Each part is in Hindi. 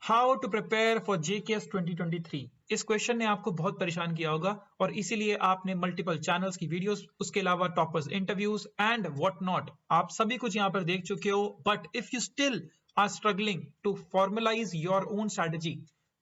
How to prepare for JKS 2023। इस क्वेश्चन ने आपको बहुत परेशान किया होगा और इसीलिए आपने मल्टीपल चैनल्स की वीडियोस, उसके अलावा toppers interviews and what not आप सभी कुछ यहाँ पर देख चुके हो। But if you still are struggling to formalise your own strategy,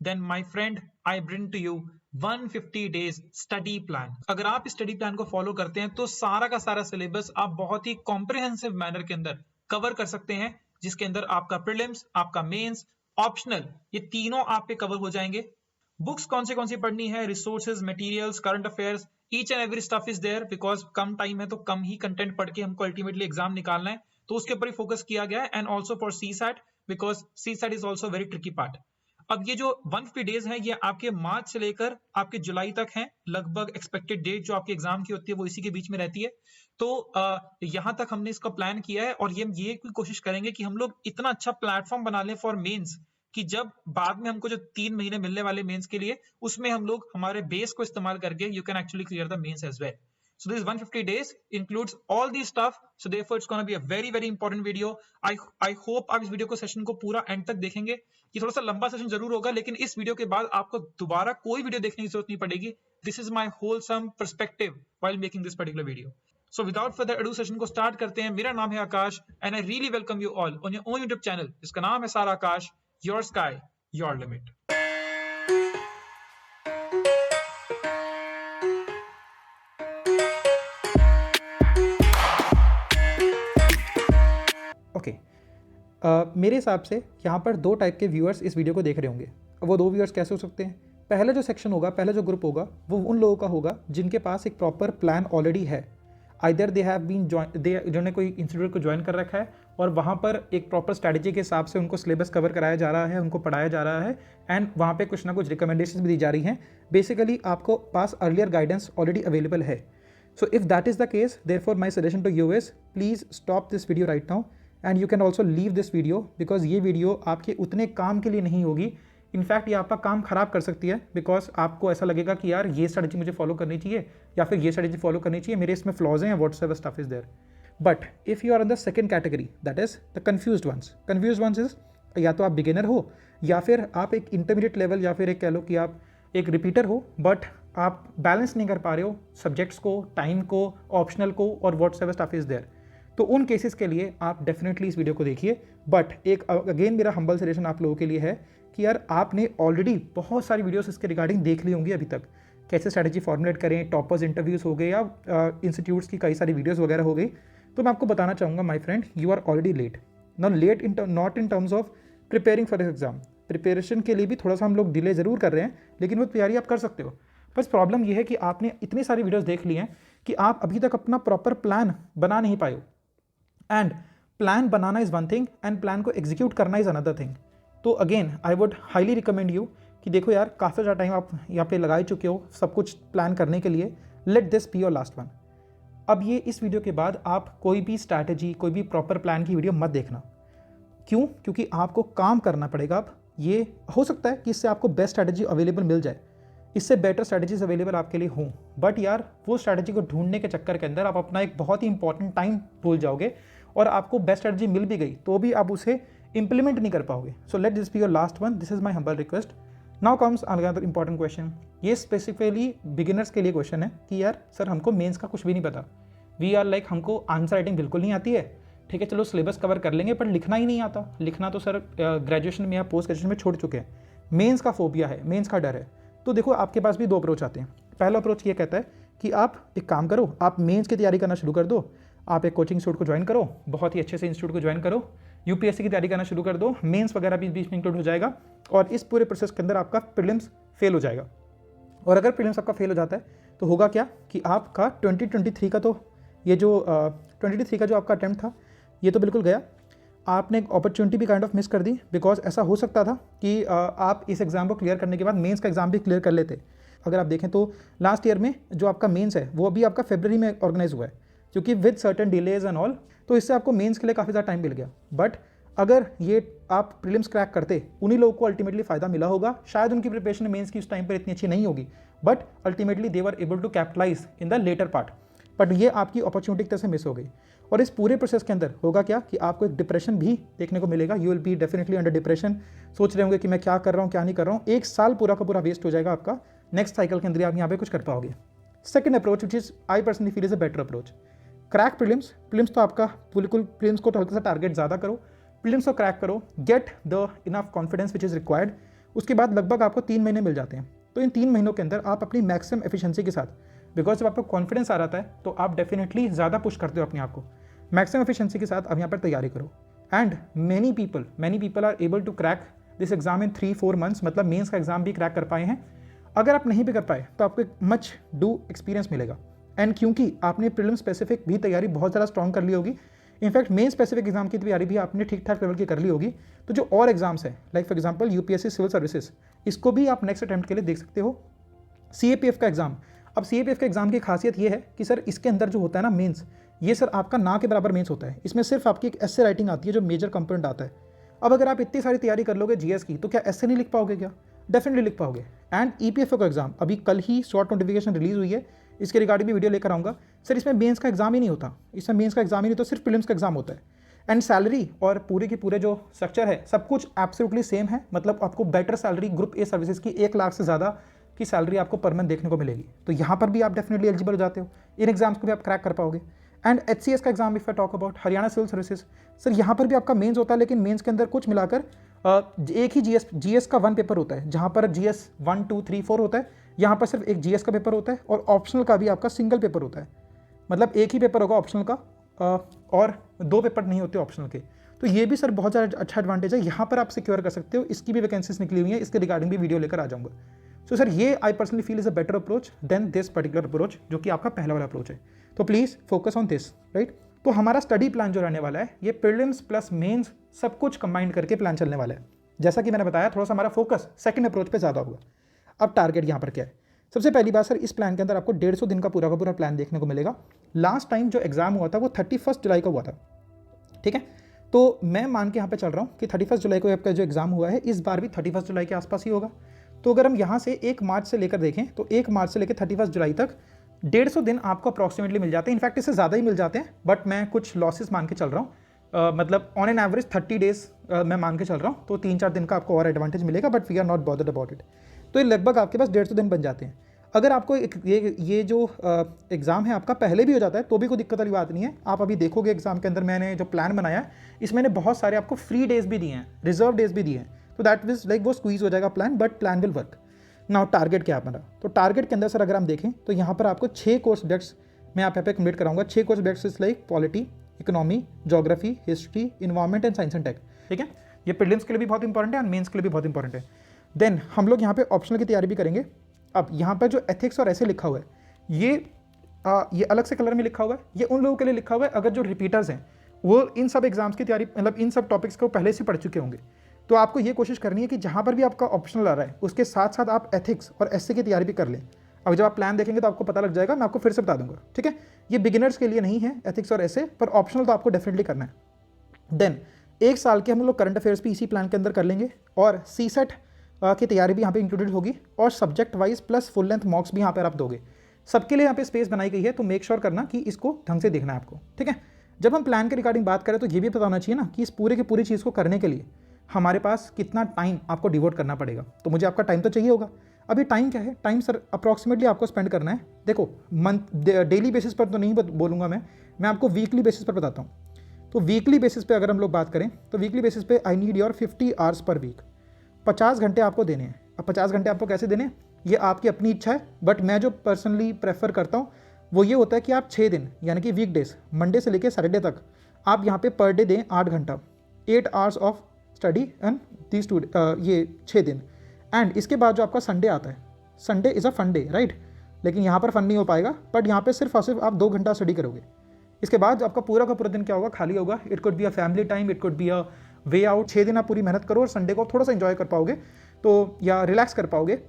then my friend I bring to you 150 days study plan. अगर आप इस स्टडी प्लान को फॉलो करते हैं तो सारा का सारा सिलेबस आप बहुत ही कॉम्प्रिहेंसिव मैनर के अंदर कवर कर सकते हैं, जिसके अंदर आपका प्रीलिम्स, आपका मेंस, ऑप्शनल, ये तीनों आप पे कवर हो जाएंगे। बुक्स कौन सी पढ़नी है, resources, materials, current affairs, each and every stuff is there. Because कम टाइम है तो कम ही कंटेंट पढ़ के हमको अल्टीमेटली एग्जाम निकालना है, तो उसके ऊपर ही फोकस किया गया है। And also for CSAT, because CSAT is also very tricky part. अब ये जो 150 डेज है, ये आपके मार्च से लेकर आपके जुलाई तक है। लगभग एक्सपेक्टेड डेट जो आपके एग्जाम की होती है वो इसी के बीच में रहती है। तो यहां तक हमने इसका प्लान किया है और ये कोशिश करेंगे कि हम लोग इतना अच्छा प्लेटफॉर्म बना लें फॉर मेंस, कि जब बाद में हमको जो 3 महीने मिलने वाले मेंस के लिए, उसमें हम लोग हमारे बेस को इस्तेमाल करके you can actually clear the mains as well. So this 150 days includes all these stuff. So therefore it's going to be a very very important video. I hope आप इस वीडियो को सेशन को पूरा एंड तक देखेंगे। ये थोड़ा सा लंबा सेशन जरूर होगा, लेकिन इस वीडियो के बाद आपको दोबारा कोई वीडियो देखने की जरूरत नहीं पड़ेगी। This is my wholesome perspective while making this particular video. So without further ado session को स्टार्ट करते हैं। मेरा नाम है आकाश and I really welcome you all on your own YouTube channel जिसका नाम है सारा आकाश, Your Sky, Your Limit. Okay मेरे हिसाब से यहाँ पर दो टाइप के व्यूअर्स इस वीडियो को देख रहे होंगे। वो दो व्यूअर्स कैसे हो सकते हैं? पहला जो सेक्शन होगा, पहला जो ग्रुप होगा, वो उन लोगों का होगा जिनके पास एक प्रॉपर प्लान ऑलरेडी है। आइदर दे हैव बीन जिन्होंने कोई इंस्टीट्यूट को ज्वाइन कर रखा है और वहाँ पर एक प्रॉपर स्ट्रैटेजी के हिसाब से उनको सिलेबस कवर कराया जा रहा है, उनको पढ़ाया जा रहा है एंड वहाँ पे कुछ ना कुछ रिकमेंडेशन भी दी जा रही हैं। बेसिकली आपको पास अर्लियर गाइडेंस ऑलरेडी अवेलेबल है। So if that is the case, therefore my suggestion to you is please stop this video right now and you can also leave this video, because ये वीडियो आपके उतने काम के लिए नहीं होगी। इनफैक्ट ये आपका काम खराब कर सकती है, बिकॉज आपको ऐसा लगेगा कि यार ये स्ट्रेटजी मुझे फॉलो करनी चाहिए या फिर ये स्ट्रेटजी फॉलो करनी चाहिए, मेरे इसमें फ्लॉज हैं, whatsoever stuff is there. But if you are in the second category, that is the confused ones is या तो आप बिगिनर हो या फिर आप एक इंटरमीडिएट लेवल या फिर एक कह लो कि आप एक रिपीटर हो, बट आप बैलेंस नहीं कर पा रहे हो सब्जेक्ट्स को, टाइम को, ऑप्शनल को और व्हाट्सएवर स्टफ इज देयर। तो उन केसेस के लिए आप डेफिनेटली इस वीडियो को देखिए। बट एक अगेन मेरा हम्बल सजेशन आप लोगों के लिए है कि यार आपने ऑलरेडी बहुत सारी वीडियोस इसके रिगार्डिंग देख ली होंगी अभी तक, कैसे स्ट्रैटेजी फॉर्मुलेट करें, टॉपर्स इंटरव्यूज़ हो गए या इंस्टीट्यूट्स की कई सारी वीडियोस वगैरह हो गई। तो मैं आपको बताना चाहूँगा my friend, you are already late. Not in terms of preparing for this exam. Preparation के लिए भी थोड़ा सा हम लोग डिले ज़रूर कर रहे हैं, लेकिन वो तैयारी आप कर सकते हो। बस प्रॉब्लम ये है कि आपने इतनी सारी वीडियोज़ देख ली हैं कि आप अभी तक अपना प्रॉपर प्लान बना नहीं पाए हो। And plan banana is one thing and plan को एग्जीक्यूट करना इज़ अनदर थिंग। तो again I would highly recommend you कि देखो यार, काफ़ी ज़्यादा टाइम आप यहाँ पे लगा चुके हो सब कुछ प्लान करने के लिए। Let this be your last one. अब ये इस वीडियो के बाद आप कोई भी स्ट्रैटेजी, कोई भी प्रॉपर प्लान की वीडियो मत देखना। क्यों? क्योंकि आपको काम करना पड़ेगा। अब ये हो सकता है कि इससे आपको बेस्ट स्ट्रैटेजी अवेलेबल मिल जाए, इससे बेटर स्ट्रैटेजीज अवेलेबल आपके लिए हों, बट यार वो स्ट्रैटेजी को ढूंढने के चक्कर के अंदर आप अपना एक बहुत ही इंपॉर्टेंट टाइम भूल जाओगे और आपको बेस्ट स्ट्रैटेजी मिल भी गई तो भी आप उसे इंप्लीमेंट नहीं कर पाओगे। So let this be your last one. This is my humble request. Now comes another important question. ये स्पेसिफिकली बिगिनर्स के लिए क्वेश्चन है कि यार सर हमको मेंस का कुछ भी नहीं पता। वी आर लाइक हमको आंसर राइटिंग बिल्कुल नहीं आती है। ठीक है, चलो सिलेबस कवर कर लेंगे, पर लिखना ही नहीं आता। लिखना तो सर ग्रेजुएशन में या पोस्ट ग्रेजुएशन में छोड़ चुके हैं। मेंस का फोबिया है, मेंस का डर है। तो देखो आपके पास भी दो अप्रोच आते हैं। पहला अप्रोच ये कहता है कि आप एक काम करो, आप मेंस की तैयारी करना शुरू कर दो। आप एक कोचिंग इंस्टीट्यूट को ज्वाइन करो, बहुत ही अच्छे से इंस्टीट्यूट को ज्वाइन करो, यूपीएससी की तैयारी करना शुरू कर दो, मेंस वगैरह भी बीच में इंक्लूड हो जाएगा और इस पूरे प्रोसेस के अंदर आपका प्रीलिम्स फेल हो जाएगा। और अगर प्रीलिम्स आपका फेल हो जाता है तो होगा क्या कि आपका 2023 का तो ये जो 2023 का जो आपका अटैम्प्ट था ये तो बिल्कुल गया। आपने एक अपॉर्चुनिटी भी काइंड ऑफ मिस कर दी, बिकॉज ऐसा हो सकता था कि आप इस एग्ज़ाम को क्लियर करने के बाद मेंस का एग्ज़ाम भी क्लियर कर लेते। अगर आप देखें तो लास्ट ईयर में जो आपका मेंस है वो अभी आपका फरवरी में ऑर्गेनाइज हुआ है, क्योंकि with certain delays and all, तो इससे आपको मेंस के लिए काफ़ी ज़्यादा टाइम मिल गया। बट अगर ये आप प्रीलिम्स क्रैक करते, उन्हीं लोगों को अल्टीमेटली फ़ायदा मिला होगा। शायद उनकी प्रिपरेशन मेंस की उस टाइम पर इतनी अच्छी नहीं होगी, but ultimately they were able to capitalise in the latter part. But ये आपकी अपॉर्चुनिटी की तरह से मिस हो गई। और इस पूरे प्रोसेस के अंदर होगा क्या कि आपको एक डिप्रेशन भी देखने को मिलेगा। You will be definitely under depression, सोच रहे होंगे कि मैं क्या कर रहा हूँ क्या नहीं कर रहा हूँ। एक साल पूरा का पूरा वेस्ट हो जाएगा आपका। नेक्स्ट साइकिल के अंदर आप यहाँ पे कुछ कर पाओगे। Second approach which is I personally feel is a better approach, crack prelims तो आपका बिल्कुल प्रीलिम्स को तो हल्का सा टारगेट ज़्यादा करो, प्रीलिम्स को क्रैक करो, get the enough confidence which is required. उसके बाद लगभग आपको 3 महीने मिल जाते हैं। तो इन 3 महीनों के अंदर आप अपनी मैक्सिमम एफिशिएंसी के साथ, बिकॉज जब आपको कॉन्फिडेंस आ जाता है तो आप डेफिनेटली ज़्यादा पुश करते हो अपने आप को, मैक्सिमम एफिशिएंसी के साथ आप यहाँ पर तैयारी करो। And many people are able to crack this exam in 3-4 months, मतलब मेंस का एग्जाम भी क्रैक कर पाए हैं। अगर आप नहीं भी कर पाए तो आपको एक मच डू एक्सपीरियंस मिलेगा। एंड क्योंकि आपने प्रीलिम स्पेसिफिक भी तैयारी बहुत ज़्यादा स्ट्रॉन्ग कर ली होगी, इनफैक्ट मेन स्पेसिफिक एग्जाम की तैयारी भी आपने ठीक ठाक लेवल की कर ली होगी, तो जो और एग्जाम्स हैं like for example UPSC civil services, इसको भी आप नेक्स्ट अटेम्प्ट के लिए देख सकते हो। सीएपीएफ का एग्जाम, अब सीएपीएफ के एग्जाम की खासियत ये है कि सर इसके अंदर जो होता है ना मेंस, ये सर आपका ना के बराबर मेंस होता है। इसमें सिर्फ आपकी एक एस्से राइटिंग आती है जो मेजर कंपोनेंट आता है। अब अगर आप इतनी सारी तैयारी कर लोगे जीएस की, तो क्या एस्से नहीं लिख पाओगे क्या? डेफिनेटली लिख पाओगे। एंड ईपीएफओ का एग्जाम अभी कल ही शॉर्ट नोटिफिकेशन रिलीज हुई है, इसके रिगार्डिंग भी वीडियो लेकर आऊँगा। सर इसमें मेंस का एग्जाम ही नहीं होता, इसमें मेंस का एग्जाम ही नहीं होता, सिर्फ प्रीलिम्स का एग्जाम होता है। एंड सैलरी और पूरे के पूरे जो स्ट्रक्चर है सब कुछ एब्सोल्युटली सेम है, मतलब आपको better salary group A services की 1 लाख से ज़्यादा की सैलरी आपको पर मंथ देखने को मिलेगी। तो यहाँ पर भी आप डेफिनेटली एलिजिबल हो जाते हो, इन एग्जाम्स को भी आप क्रैक कर पाओगे। एंड एचसीएस का exam if I talk about Haryana civil services, sir यहाँ पर भी आपका मेंस होता है, लेकिन मेंस के अंदर कुछ मिलाकर एक ही जीएस का 1 पेपर होता है, जहाँ पर जीएस 1, 2, 3, 4 होता है, यहाँ पर सिर्फ एक जीएस का पेपर होता है और ऑप्शनल का भी आपका सिंगल पेपर होता है, मतलब एक ही पेपर होगा ऑप्शनल का और 2 पेपर नहीं होते ऑप्शनल के। तो ये भी सर बहुत ज़्यादा अच्छा एडवांटेज है, यहाँ पर आप सिक्योर कर सकते हो। इसकी भी वैकेंसीज निकली हुई है, इसके रिगार्डिंग भी वीडियो लेकर आ जाऊँगा। सो सर ये I personally feel is a better approach than this particular approach, जो कि आपका पहला वाला अप्रोच है। तो please focus on this, right. तो हमारा स्टडी प्लान जो रहने वाला है, ये प्रीलिम्स प्लस मेंस सब कुछ कंबाइन करके प्लान चलने वाला है। जैसा कि मैंने बताया, थोड़ा सा हमारा फोकस सेकंड अप्रोच पे ज़्यादा होगा। अब टारगेट यहाँ पर क्या है? सबसे पहली बात सर, इस प्लान के अंदर आपको 150 दिन का पूरा प्लान देखने को मिलेगा। लास्ट टाइम जो एग्जाम हुआ था वो 31 जुलाई का हुआ था, ठीक है। तो मैं मान के यहाँ पे चल रहा हूँ कि 31 जुलाई को आपका जो एग्जाम हुआ है, इस बार भी 31 जुलाई के आसपास ही होगा। तो अगर हम यहाँ से 1 मार्च से लेकर देखें तो 1 मार्च से लेकर 31 जुलाई तक 150 दिन आपको अप्रॉक्सीमेटली मिल जाते हैं। इनफैक्ट इससे ज़्यादा ही मिल जाते हैं, बट मैं कुछ लॉसेस मान के चल रहा हूँ। मतलब ऑन एन एवरेज 30 डेज मैं मान के चल रहा हूँ, तो 3-4 दिन का आपको और एडवांटेज मिलेगा, but we are not bothered about it. तो ये लगभग आपके पास 150 दिन बन जाते हैं। अगर आपको ये जो एग्ज़ाम है आपका पहले भी हो जाता है तो भी कोई दिक्कत वाली बात नहीं है। आप अभी देखोगे एग्जाम के अंदर मैंने जो प्लान बनाया है, इसमें मैंने बहुत सारे आपको फ्री डेज भी दिए हैं, रिजर्व डेज भी दिए हैं, तो दैट मीन्स लाइक वो स्क्वीज हो जाएगा plan, but plan will work. Now target क्या है हमारा? तो टारगेट के अंदर सर अगर हम देखें तो यहाँ पर आपको 6 कोर्स सब्जेक्ट्स मैं आप यहाँ पे कंप्लीट कराऊंगा। 6 course subjects is like polity, economy, geography, history, environment and science and tech, ठीक है। ये प्रीलिम्स के लिए भी बहुत इंपॉर्टेंट है और मेंस के लिए भी बहुत इंपॉर्टेंट है। देन हम लोग यहाँ पे ऑप्शनल की तैयारी भी करेंगे। अब यहाँ पर जो एथिक्स और ऐसे लिखा हुआ है, ये अलग से कलर में लिखा हुआ है, ये उन लोगों के लिए लिखा हुआ है अगर जो रिपीटर्स हैं वो इन सब एग्जाम्स की तैयारी, मतलब इन सब टॉपिक्स को पहले से पढ़ चुके होंगे। तो आपको ये कोशिश करनी है कि जहाँ पर भी आपका ऑप्शनल आ रहा है उसके साथ साथ आप एथिक्स और ऐसे की तैयारी भी कर लें। अब जब आप प्लान देखेंगे तो आपको पता लग जाएगा, मैं आपको फिर से बता दूंगा, ठीक है। ये बिगिनर्स के लिए नहीं है एथिक्स और ऐसे, पर ऑप्शनल तो आपको डेफिनेटली करना है। देन 1 साल के हम लोग करंट अफेयर्स भी इसी प्लान के अंदर कर लेंगे और सीसेट की तैयारी भी यहाँ पे इंक्लूडेड होगी और subject wise plus full length मॉक्स भी यहाँ पर आप दोगे। सबके लिए यहाँ पे स्पेस बनाई गई है, तो मेक श्योर करना कि इसको ढंग से देखना है आपको, ठीक है। जब हम प्लान के रिगार्डिंग बात करें तो ये भी पता होना चाहिए ना कि इस पूरे की पूरी चीज़ को करने के लिए हमारे पास कितना टाइम आपको डिवोट करना पड़ेगा। तो मुझे आपका टाइम तो चाहिए होगा। अभी टाइम क्या है? टाइम सर अप्रॉक्सीमेटली आपको स्पेंड करना है। देखो डेली बेसिस पर तो नहीं बोलूँगा मैं आपको वीकली बेसिस पर बताता हूँ। तो वीकली बेसिस पे अगर हम लोग बात करें तो वीकली बेसिस पे I need your 50 hours per week, 50 घंटे आपको देने हैं। अब 50 घंटे आपको कैसे देने हैं ये आपकी अपनी इच्छा है, बट मैं जो पर्सनली प्रेफर करता हूँ वो ये होता है कि आप 6 दिन यानी कि वीकडेज मंडे से लेकर सैटरडे तक आप यहाँ पे पर डे दें 8 घंटा, 8 hours of study and this ये 6 दिन। एंड इसके बाद जो आपका संडे आता है, Sunday is a fun day, right. लेकिन यहाँ पर फन नहीं हो पाएगा, बट यहाँ पे सिर्फ और सिर्फ आप 2 घंटा स्टडी करोगे। इसके बाद आपका पूरा का पूरा दिन क्या होगा? खाली होगा। It could be a family time, it could be a way out. 6 दिन आप पूरी मेहनत करो और संडे को थोड़ा सा एंजॉय कर पाओगे तो, या रिलैक्स कर पाओगे।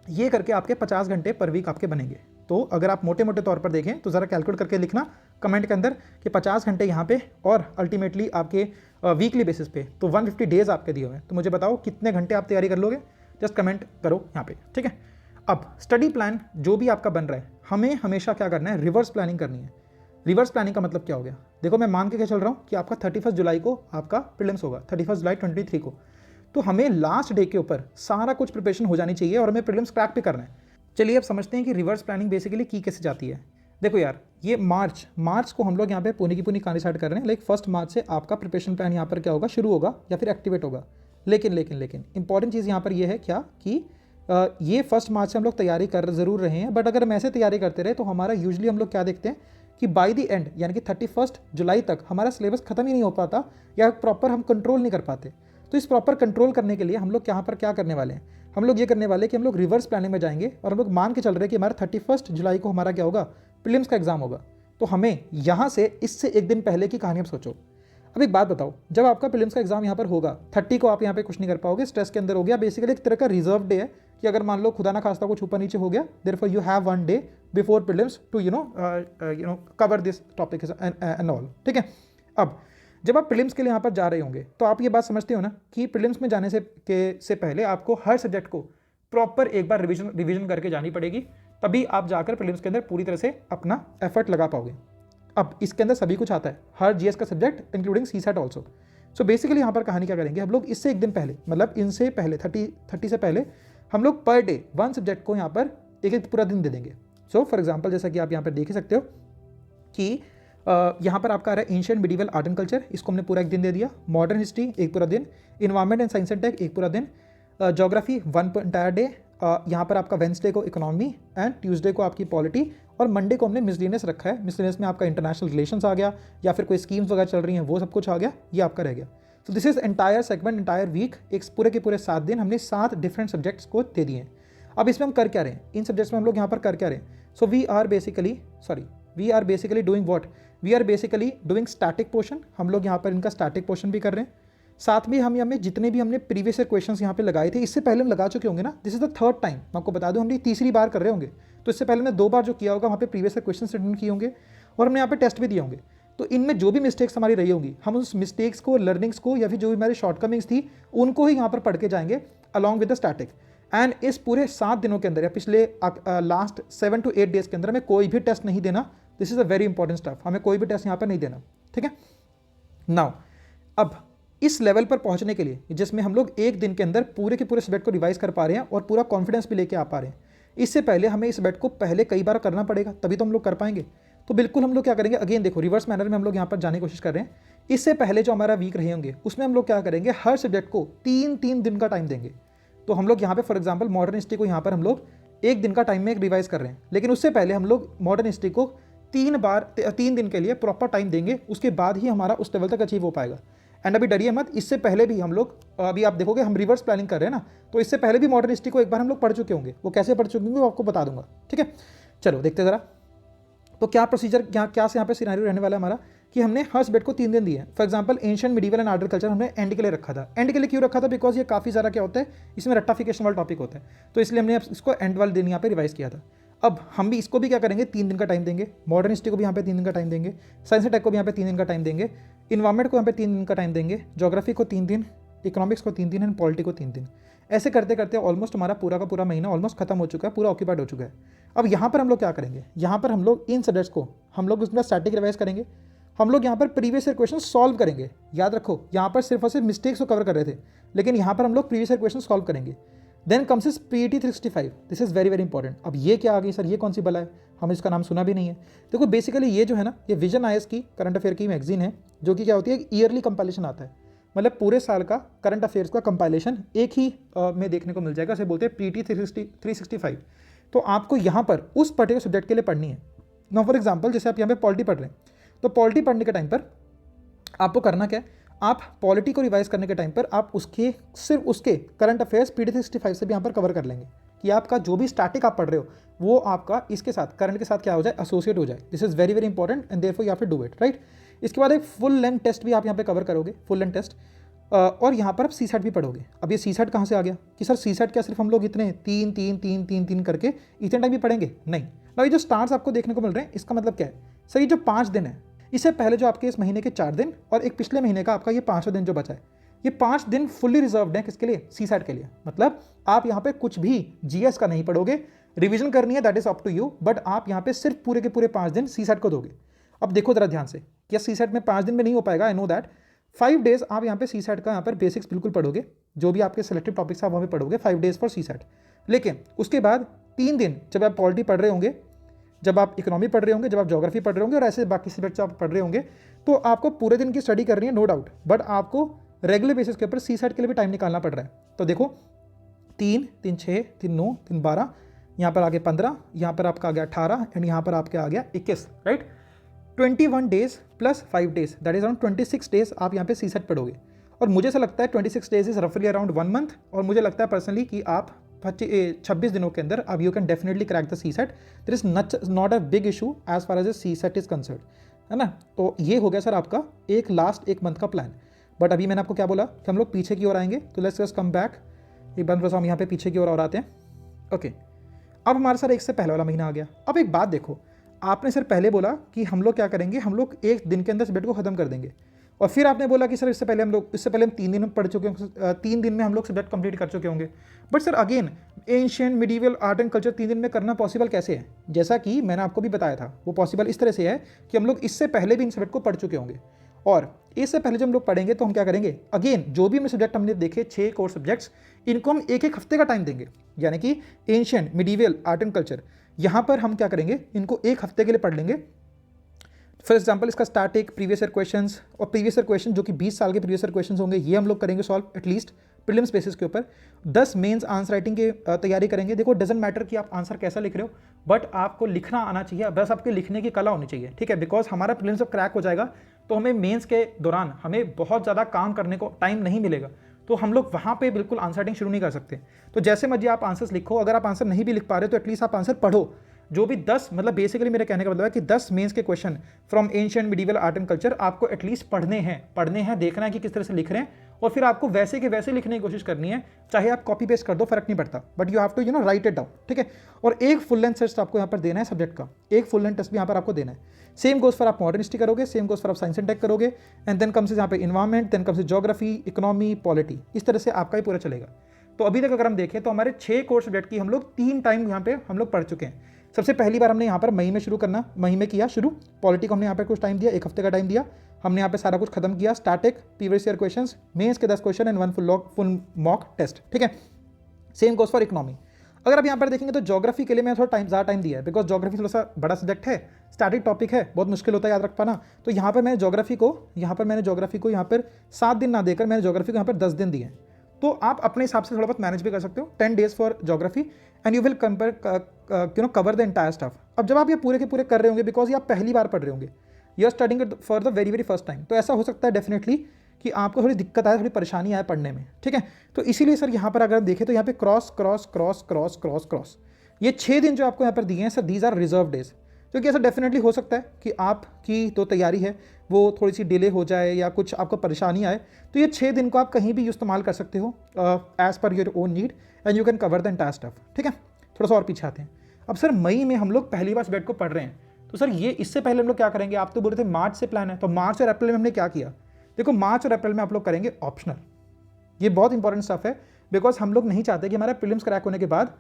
ये करके आपके 50 घंटे पर वीक आपके बनेंगे। तो अगर आप मोटे मोटे तौर पर देखें तो ज़रा कैलकुलेट करके लिखना कमेंट के अंदर कि 50 घंटे यहाँ पे और अल्टीमेटली आपके वीकली बेसिस पे तो 150 डेज आपके दिए हुए हैं। तो मुझे बताओ कितने घंटे आप तैयारी कर लोगे? जस्ट कमेंट करो यहाँ पे, ठीक है। अब स्टडी प्लान जो भी आपका बन रहा है, हमें हमेशा क्या करना है, रिवर्स प्लानिंग करनी है। रिवर्स प्लानिंग का मतलब क्या हो गया, देखो मैं मान के क्या चल रहा हूँ कि आपका 31 जुलाई को आपका प्रीलिम्स होगा, 31 जुलाई 2023 को। तो हमें लास्ट डे के ऊपर सारा कुछ प्रिपरेशन हो जानी चाहिए और हमें प्रीलिम्स क्रैक भी करना है। चलिए अब समझते हैं कि रिवर्स प्लानिंग बेसिकली की कैसे जाती है। देखो यार, ये मार्च को हम लोग यहाँ पे पुणे की पूरी कहानी स्टार्ट कर रहे हैं। लाइक 1 मार्च से आपका प्रिपरेशन प्लान यहाँ पर क्या होगा, शुरू होगा या फिर एक्टिवेट होगा। लेकिन इंपॉर्टेंट चीज़ यहाँ पर ये है क्या कि ये 1 मार्च से हम लोग तैयारी कर ज़रूर रहे हैं, बट अगर हम ऐसे तैयारी करते रहे तो हमारा यूजली हम लोग क्या देखते हैं कि बाय द एंड यानी कि 31 जुलाई तक हमारा सिलेबस खत्म ही नहीं हो पाता या प्रॉपर हम कंट्रोल नहीं कर पाते। तो इस प्रॉपर कंट्रोल करने के लिए हम लोग यहाँ पर क्या करने वाले हैं, हम लोग ये करने वाले हैं कि हम लोग रिवर्स प्लानिंग में जाएंगे और हम लोग मान के चल रहे हैं कि हमारा 31 जुलाई को हमारा क्या होगा, प्रीलिम्स का एग्जाम होगा। तो हमें यहाँ से इससे एक दिन पहले की कहानी अब सोचो। अब एक बात बताओ, जब आपका प्रीलिम्स का एग्जाम यहाँ पर होगा 30 को आप यहाँ पे कुछ नहीं कर पाओगे, स्ट्रेस के अंदर हो गया। बेसिकली एक तरह का रिजर्व डे है कि अगर मान लो खुदा ना खास्ता कुछ ऊपर नीचे हो गया, therefore you have 1 day before prelims to you know cover this topic and all. ठीक है, अब जब आप प्रीलिम्स के लिए यहाँ पर जा रहे होंगे तो आप ये बात समझते हो ना कि प्रीलिम्स में जाने से पहले आपको हर सब्जेक्ट को प्रॉपर एक बार रिवीजन करके जानी पड़ेगी, तभी आप जाकर प्रीलिम्स के अंदर पूरी तरह से अपना एफर्ट लगा पाओगे। अब इसके अंदर सभी कुछ आता है, हर जीएस का subject including CSAT also. So basically यहाँ पर कहानी क्या करेंगे, हम लोग इससे एक दिन पहले, मतलब इनसे पहले 30 से पहले हम लोग पर डे 1 सब्जेक्ट को यहाँ पर एक पूरा दिन दे देंगे। सो फॉर एग्जाम्पल जैसा कि आप यहाँ पर देख सकते हो कि यहाँ पर आपका आ रहा है ancient medieval art and culture, इसको हमने पूरा एक दिन दे दिया। मॉडर्न हिस्ट्री एक पूरा दिन, environment and science and tech एक पूरा दिन, ज्योग्राफी 1 एंटायर डे। यहाँ पर आपका वेंसडे को इकोनॉमी एंड ट्यूसडे को आपकी पॉलिटी, और मंडे को हमने मिसलेनियस रखा है। मिसलेनियस में आपका इंटरनेशनल रिलेशंस आ गया या फिर कोई स्कीम्स वगैरह चल रही हैं वो सब कुछ आ गया, ये आपका रह गया। So this is entire segment, entire week, एक पूरे के पूरे 7 दिन हमने 7 डिफरेंट सब्जेक्ट्स को दे दिए हैं। अब इसमें हम कर क्या रहे हैं, इन सब्जेक्ट्स में हम लोग यहाँ पर कर क्या रहे हैं। So we are basically doing what, we are basically doing static portion. हम लोग यहाँ पर इनका स्टैटिक पोर्शन भी कर रहे हैं, साथ में हम यहाँ में जितने भी हमने प्रीवियस ईयर क्वेश्चंस यहाँ पे लगाए थे, इससे पहले हम लगा चुके होंगे ना। This is the 3rd time, मैं आपको बता दूं हमने तीसरी बार कर रहे होंगे। तो इससे पहले हमने 2 बार जो किया होगा वहाँ पे प्रीवियस ईयर क्वेश्चंस अटेंड किए होंगे और हमने यहाँ पे टेस्ट भी दिए होंगे। तो इनमें जो भी मिस्टेक्स हमारी रही होंगी, हम उस मिस्टेक्स को, लर्निंग्स को, या फिर जो भी हमारी शॉर्टकमिंग्स थी उनको ही यहाँ पर पढ़ के जाएंगे along with the static. And इस पूरे 7 दिनों के अंदर या पिछले लास्ट 7 to 8 डेज के अंदर हमें कोई भी टेस्ट नहीं देना। This is a very important stuff, हमें कोई भी टेस्ट यहाँ पर नहीं देना। ठीक है, नाउ अब इस लेवल पर पहुंचने के लिए जिसमें हम लोग एक दिन के अंदर पूरे के पूरे सब्जेक्ट को रिवाइज कर पा रहे हैं और पूरा कॉन्फिडेंस भी लेके आ पा रहे हैं, इससे पहले हमें इस सब्जेक्ट को पहले कई बार करना पड़ेगा, तभी तो हम लोग कर पाएंगे। तो बिल्कुल हम लोग क्या करेंगे, अगेन देखो रिवर्स मैनर में हम लोग यहाँ पर जाने की कोशिश कर रहे हैं। इससे पहले जो हमारा वीक रहे होंगे उसमें हम लोग क्या करेंगे, हर सब्जेक्ट को 3 दिन का टाइम देंगे। तो हम लोग यहाँ पे फॉर एग्जाम्पल मॉडर्न हिस्ट्री को यहाँ पर हम लोग 1 दिन का टाइम में रिवाइज कर रहे हैं, लेकिन उससे पहले हम लोग मॉडर्न हिस्ट्री को 3 दिन के लिए प्रॉपर टाइम देंगे, उसके बाद ही हमारा उस लेवल तक अचीव हो पाएगा। एंड अभी डरिए मत, इससे पहले भी हम लोग, अभी आप देखोगे हम रिवर्स प्लानिंग कर रहे हैं ना, तो इससे पहले भी मॉडर्न हिस्ट्री को एक बार हम लोग पढ़ चुके होंगे। वो कैसे पढ़ चुके होंगे वो आपको बता दूंगा। ठीक है, चलो देखते जरा। तो क्या प्रोसीजर, क्या यहाँ पे सिनेरियो रहने वाला है हमारा कि हमने हर सब्जेक्ट को 3 दिन दिए। For example ancient medieval and art and culture हमने एंड के लिए रखा था। एंड के लिए क्यों रखा था, बिकॉज ये काफ़ी सारा क्या होता है, इसमें रट्टाफिकेशन वाला टॉपिक होता है, तो इसलिए हमने इसको एंड वाले दिन यहाँ पे रिवाइज किया था। अब हम भी इसको भी क्या करेंगे, 3 दिन का टाइम देंगे। मॉडर्न हिस्ट्री को भी यहाँ पे 3 दिन का टाइम देंगे, साइंस एंड टेक को भी यहाँ पे 3 दिन का टाइम देंगे, इन्वायरमेंट को यहाँ पे 3 दिन का टाइम देंगे, ज्योग्राफी को 3 दिन, इकोनॉमिक्स को 3 दिन एंड पॉलिटी को 3 दिन। ऐसे करते करते ऑलमोस्ट हमारा पूरा का पूरा महीना ऑलमोस्ट खत्म हो चुका है, पूरा ऑक्यूपाइड हो चुका है। अब यहाँ पर हम लोग क्या करेंगे, यहाँ पर हम लोग इन सब्जेक्ट्स को हम लोग उसमें स्टैटिक रिवाइज करेंगे। हम लोग यहाँ पर प्रीवियस ईयर क्वेश्चन सॉल्व करेंगे। याद रखो, यहाँ पर सिर्फ और सिर्फ मिस्टेक्स को कवर कर रहे थे, लेकिन यहाँ पर हम लोग प्रीवियस ईयर क्वेश्चन सॉल्व करेंगे। Then comes is PET 365, this is very very important. अब ये क्या आ गई सर, ये कौन सी बला है, हम इसका नाम सुना भी नहीं है। देखो बेसिकली ये जो है ना, ये विजन IAS की करंट अफेयर की मैगजीन है, जो कि क्या होती है, ईयरली कंपाइलेशन आता है, मतलब पूरे साल का करंट अफेयर्स का कंपाइलेशन एक ही में देखने को मिल जाएगा। इसे बोलते हैं PET 365। तो आपको यहाँ पर उस पर्टिकुलर सब्जेक्ट के लिए पढ़नी है। नाउ फॉर एग्जाम्पल जैसे आप यहाँ पे पॉलिटी पढ़ रहे हैं, तो पॉलिटी पढ़ने के टाइम पर आपको करना क्या है, आप पॉलिटी को रिवाइज करने के टाइम पर आप उसके सिर्फ उसके करंट अफेयर्स PET 365 से भी यहाँ पर कवर कर लेंगे, कि आपका जो भी स्टैटिक आप पढ़ रहे हो वो आपका इसके साथ, करंट के साथ क्या हो जाए, एसोसिएट हो जाए। This is very very important and therefore you have to do it, right. इसके बाद एक फुल लेंथ टेस्ट भी आप यहाँ पे कवर करोगे, फुल लेंथ टेस्ट, और यहाँ पर आप CSAT भी पढ़ोगे। अब ये CSAT कहाँ से आ गया कि सर CSAT क्या सिर्फ हम लोग इतने 3 करके इतने टाइम भी पढ़ेंगे, नहीं। ना ये जो स्टार्स आपको देखने को मिल रहे हैं, इसका मतलब क्या है सर, ये जो 5 दिन है, इससे पहले जो आपके इस महीने के 4 दिन और एक पिछले महीने का आपका ये 5वां दिन जो बचा है, ये 5 दिन फुल्ली रिजर्व्ड है किसके लिए, CSAT के लिए। मतलब आप यहाँ पे कुछ भी GS का नहीं पढ़ोगे, रिवीजन करनी है that is up to you, but आप यहाँ पे सिर्फ पूरे के पूरे 5 दिन सी सेट को दोगे। अब देखो जरा ध्यान से, क्या सी सेट में 5 दिन में नहीं हो पाएगा, आई नो दैट। 5 डेज आप यहाँ पे सी सेट का यहाँ पर बेसिक्स बिल्कुल पढ़ोगे, जो भी आपके सिलेक्टेड टॉपिक्स आप वहाँ पे पढ़ोगे 5 डेज फॉर सी सेट। लेकिन उसके बाद 3 दिन जब आप पॉलिटी पढ़ रहे होंगे, जब आप इकोनॉमी पढ़ रहे होंगे, जब आप ज्योग्राफी पढ़ रहे होंगे और ऐसे बाकी सब्जेक्ट्स आप पढ़ रहे होंगे, तो आपको पूरे दिन की स्टडी करनी है नो डाउट, बट आपको रेगुलर बेसिस के ऊपर सी सेट के लिए भी टाइम निकालना पड़ रहा है। तो देखो 3, 3, 6, 3, 9, 3, 12, यहाँ पर आगे 15, यहाँ पर आपका आ गया 18 एंड यहाँ पर आपके आ गया 21, right. 21 days plus 5 days that is around 26 days आप यहाँ पे सी सेट पढ़ोगे। और मुझे ऐसा लगता है 26 डेज इज रफली अराउंड 1 मंथ, और मुझे लगता है पर्सनली कि आप 26 दिनों के अंदर अब you can definitely crack the CSAT. There is not a big issue as far as the CSAT is concern, है ना। तो ये हो गया सर आपका एक लास्ट 1 मंथ का प्लान। बट अभी मैंने आपको क्या बोला कि हम लोग पीछे की ओर आएंगे, तो लेट्स जस्ट कम बैक, एक बार बस हम यहाँ पे पीछे की ओर और आते हैं। ओके, अब हमारे सर एक से पहले वाला महीना आ गया। अब एक बात देखो, आपने सर पहले बोला कि हम लोग क्या करेंगे, हम लोग 1 दिन के अंदर सब्जेक्ट को खत्म कर देंगे, और फिर आपने बोला कि सर इससे पहले हम 3 दिन में पढ़ चुके होंगे, 3 दिन में हम लोग सब्जेक्ट कंप्लीट कर चुके होंगे। But sir again ancient medieval art and culture 3 दिन में करना पॉसिबल कैसे है? जैसा कि मैंने आपको भी बताया था, वो पॉसिबल इस तरह से है कि हम लोग इससे पहले भी इन सब्जेक्ट को पढ़ चुके होंगे, और इससे पहले जब हम लोग पढ़ेंगे तो हम क्या करेंगे, अगेन जो भी हमने सब्जेक्ट हमने देखे 6 कोर सब्जेक्ट्स, इनको हम 1-1 हफ्ते का टाइम देंगे। यानी कि ancient medieval art and culture, यहाँ पर हम क्या करेंगे, इनको 1 हफ्ते के लिए पढ़ लेंगे। फॉर एग्जाम्पल इसका स्टैटिक, प्रीवियस ईयर क्वेश्चंस, और प्रीवियस ईयर क्वेश्चन जो कि 20 साल के प्रीवियस ईयर क्वेश्चंस होंगे, ये हम लोग करेंगे सॉल्व एटलीस्ट प्रीलिम्स बेसिस के ऊपर। 10 मेंस आंसर राइटिंग की तैयारी करेंगे। देखो डजंट मैटर कि आप आंसर कैसा लिख रहे हो, बट आपको लिखना आना चाहिए, बस आपके लिखने की कला होनी चाहिए, ठीक है। बिकॉज हमारा प्रीलिम्स जब क्रैक हो जाएगा तो हमें मेंस के दौरान हमें बहुत ज़्यादा काम करने को टाइम नहीं मिलेगा, तो हम लोग वहाँ पे बिल्कुल आंसर राइटिंग शुरू नहीं कर सकते। तो जैसे मर्जी आप आंसर्स लिखो, अगर आप आंसर नहीं भी लिख पा रहे तो एटलीस्ट आप आंसर पढ़ो। जो भी 10, मतलब बेसिकली मेरे कहने का मतलब है कि 10 मेंस के question from ancient medieval art and culture आपको एटलीस्ट पढ़ने हैं, देखना है कि किस तरह से लिख रहे हैं, और फिर आपको वैसे के वैसे लिखने की कोशिश करनी है, चाहे आप कॉपी पेस्ट कर दो, फर्क नहीं पड़ता, but you have to write it down, ठीक है। और एक फुल लेंथ टेस्ट आपको यहाँ पर देना है सब्जेक्ट का, एक फुल लेंथ टेस्ट भी यहाँ पर आपको देना है। सेम गोज फॉर आप मॉडर्न हिस्ट्री करोगे, सेम गोज फॉर आप साइंस एंड टेक करोगे, एंड देन कम्स यहाँ पे environment, then comes geography, economy, polity, इस तरह से आपका ही पूरा चलेगा। तो अभी तक अगर हम देखें तो हमारे 6 कोर सब्जेक्ट की हम लोग 3 टाइम यहाँ पे हम लोग पढ़ चुके हैं। सबसे पहली बार हमने यहाँ पर मई में किया शुरू, पॉलिटी को हमने यहाँ पर कुछ टाइम दिया, 1 हफ्ते का टाइम दिया, हमने यहाँ पे सारा कुछ खत्म किया, static, previous year questions, mains के 10 question and 1 full mock test, ठीक है। Same goes for economy. अगर आप यहाँ पर देखेंगे तो ज्योग्राफी के लिए मैं थोड़ा ज़्यादा टाइम दिया है, बिकॉज ज्योग्राफी थोड़ा सा बड़ा सब्जेक्ट है, स्टैटिक टॉपिक है, बहुत मुश्किल होता है याद रख पाना। तो यहाँ पर मैंने ज्योग्राफी को यहाँ पर 7 दिन ना देकर मैंने ज्योग्राफी को यहाँ पर 10 दिन दिए। तो आप अपने हिसाब से थोड़ा बहुत मैनेज भी कर सकते हो। 10 days for geography and you will cover the entire stuff. अब जब आप ये पूरे के पूरे कर रहे होंगे, बिकॉज ये आप पहली बार पढ़ रहे होंगे, you are studying it for the very first time, तो ऐसा हो सकता है डेफिनेटली कि आपको थोड़ी दिक्कत आए, थोड़ी परेशानी आए पढ़ने में, ठीक है। तो इसीलिए सर यहाँ पर अगर देखें तो यहाँ पे क्रॉस ये 6 दिन जो आपको यहाँ पर दिए हैं sir, these are reserve days, क्योंकि ऐसा डेफिनेटली हो सकता है कि आपकी तो तैयारी है वो थोड़ी सी डिले हो जाए या कुछ आपको परेशानी आए, तो ये 6 दिन को आप कहीं भी इस्तेमाल कर सकते हो as per your own need, and you can cover the entire stuff, ठीक है। थोड़ा सा और पीछे आते हैं। अब सर मई में हम लोग पहली बार सब्जेक्ट को पढ़ रहे हैं, तो सर ये इससे पहले हम लोग क्या करेंगे, आप तो बोल रहे थे मार्च से प्लान है, तो मार्च और अप्रैल में हमने क्या किया, देखो मार्च और अप्रैल में आप लोग करेंगे ऑप्शनल। ये बहुत इंपॉर्टेंट स्टफ है, बिकॉज हम लोग नहीं चाहते कि हमारा प्रीलिम्स क्रैक होने के बाद,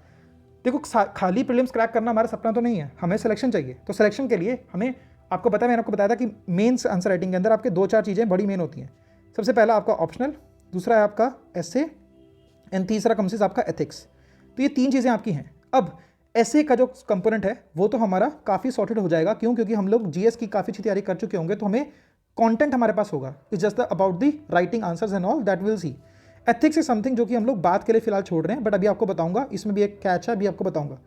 देखो खाली प्रीलिम्स क्रैक करना हमारा सपना तो नहीं है, हमें सिलेक्शन चाहिए। तो सिलेक्शन के लिए हमें, आपको पता है, मैंने आपको बताया था कि मेंस आंसर राइटिंग के अंदर आपके 2-4 चीज़ें बड़ी मेन होती हैं। सबसे पहला आपका ऑप्शनल, दूसरा है आपका एसे, एंड तीसरा कम से आपका एथिक्स। तो ये 3 चीज़ें आपकी हैं। अब एसे का जो कंपोनेंट है वो तो हमारा काफ़ी सॉर्टेड हो जाएगा, क्योंकि हम लोग जीएस की काफ़ी अच्छी तैयारी कर चुके होंगे, तो हमें कंटेंट हमारे पास होगा, it's just about the writing answers and all that will see. Ethics is something जो कि हम लोग बात के लिए फिलहाल छोड़ रहे हैं, बट अभी आपको बताऊंगा, इसमें भी एक कैच है, अभी आपको बताऊंगा।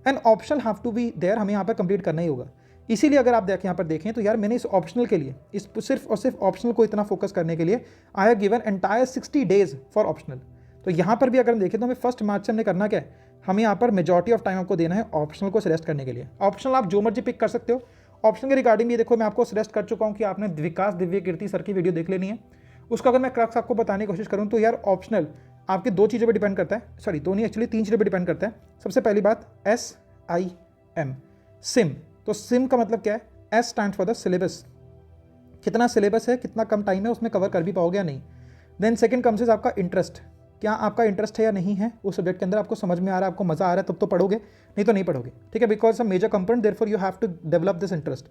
And optional have to be there, हमें यहाँ पर कंप्लीट करना ही होगा। इसीलिए अगर आप देखें यहाँ पर देखें तो यार मैंने इस ऑप्शनल के लिए, इस सिर्फ और सिर्फ ऑप्शनल को इतना फोकस करने के लिए I have given entire 60 days for optional. तो यहाँ पर भी अगर हम देखें तो हमें 1 मार्च से हमने करना क्या है, हमें यहाँ पर मेजॉरिटी ऑफ टाइम आपको देना है ऑप्शनल को सजेस्ट करने के लिए। ऑप्शनल आप जो मर्जी पिक कर सकते हो। ऑप्शनल के रिगार्डिंग भी देखो मैं आपको सजेस्ट कर चुका हूँ कि आपने विकास दिव्य कीर्ति सर की वीडियो देख लेनी है। उसका अगर मैं क्रक्स आपको बताने की कोशिश करूँ तो यार ऑप्शनल आपके 2 चीज़ों पर डिपेंड करता है, सॉरी 2 नहीं एक्चुअली 3 चीज़ों पर डिपेंड करता है। सबसे पहली बात SIM, सिम। तो सिम का मतलब क्या है, S stand for the syllabus, कितना सिलेबस है, कितना कम टाइम है, उसमें कवर कर भी पाओगे या नहीं। देन सेकंड कम्स इज आपका इंटरेस्ट, क्या आपका इंटरेस्ट है या नहीं है उस सब्जेक्ट के अंदर, आपको समझ में आ रहा है, आपको मज़ा आ रहा है, तब तो पढ़ोगे, नहीं तो नहीं पढ़ोगे, ठीक है, because a major component therefore you have to develop this interest.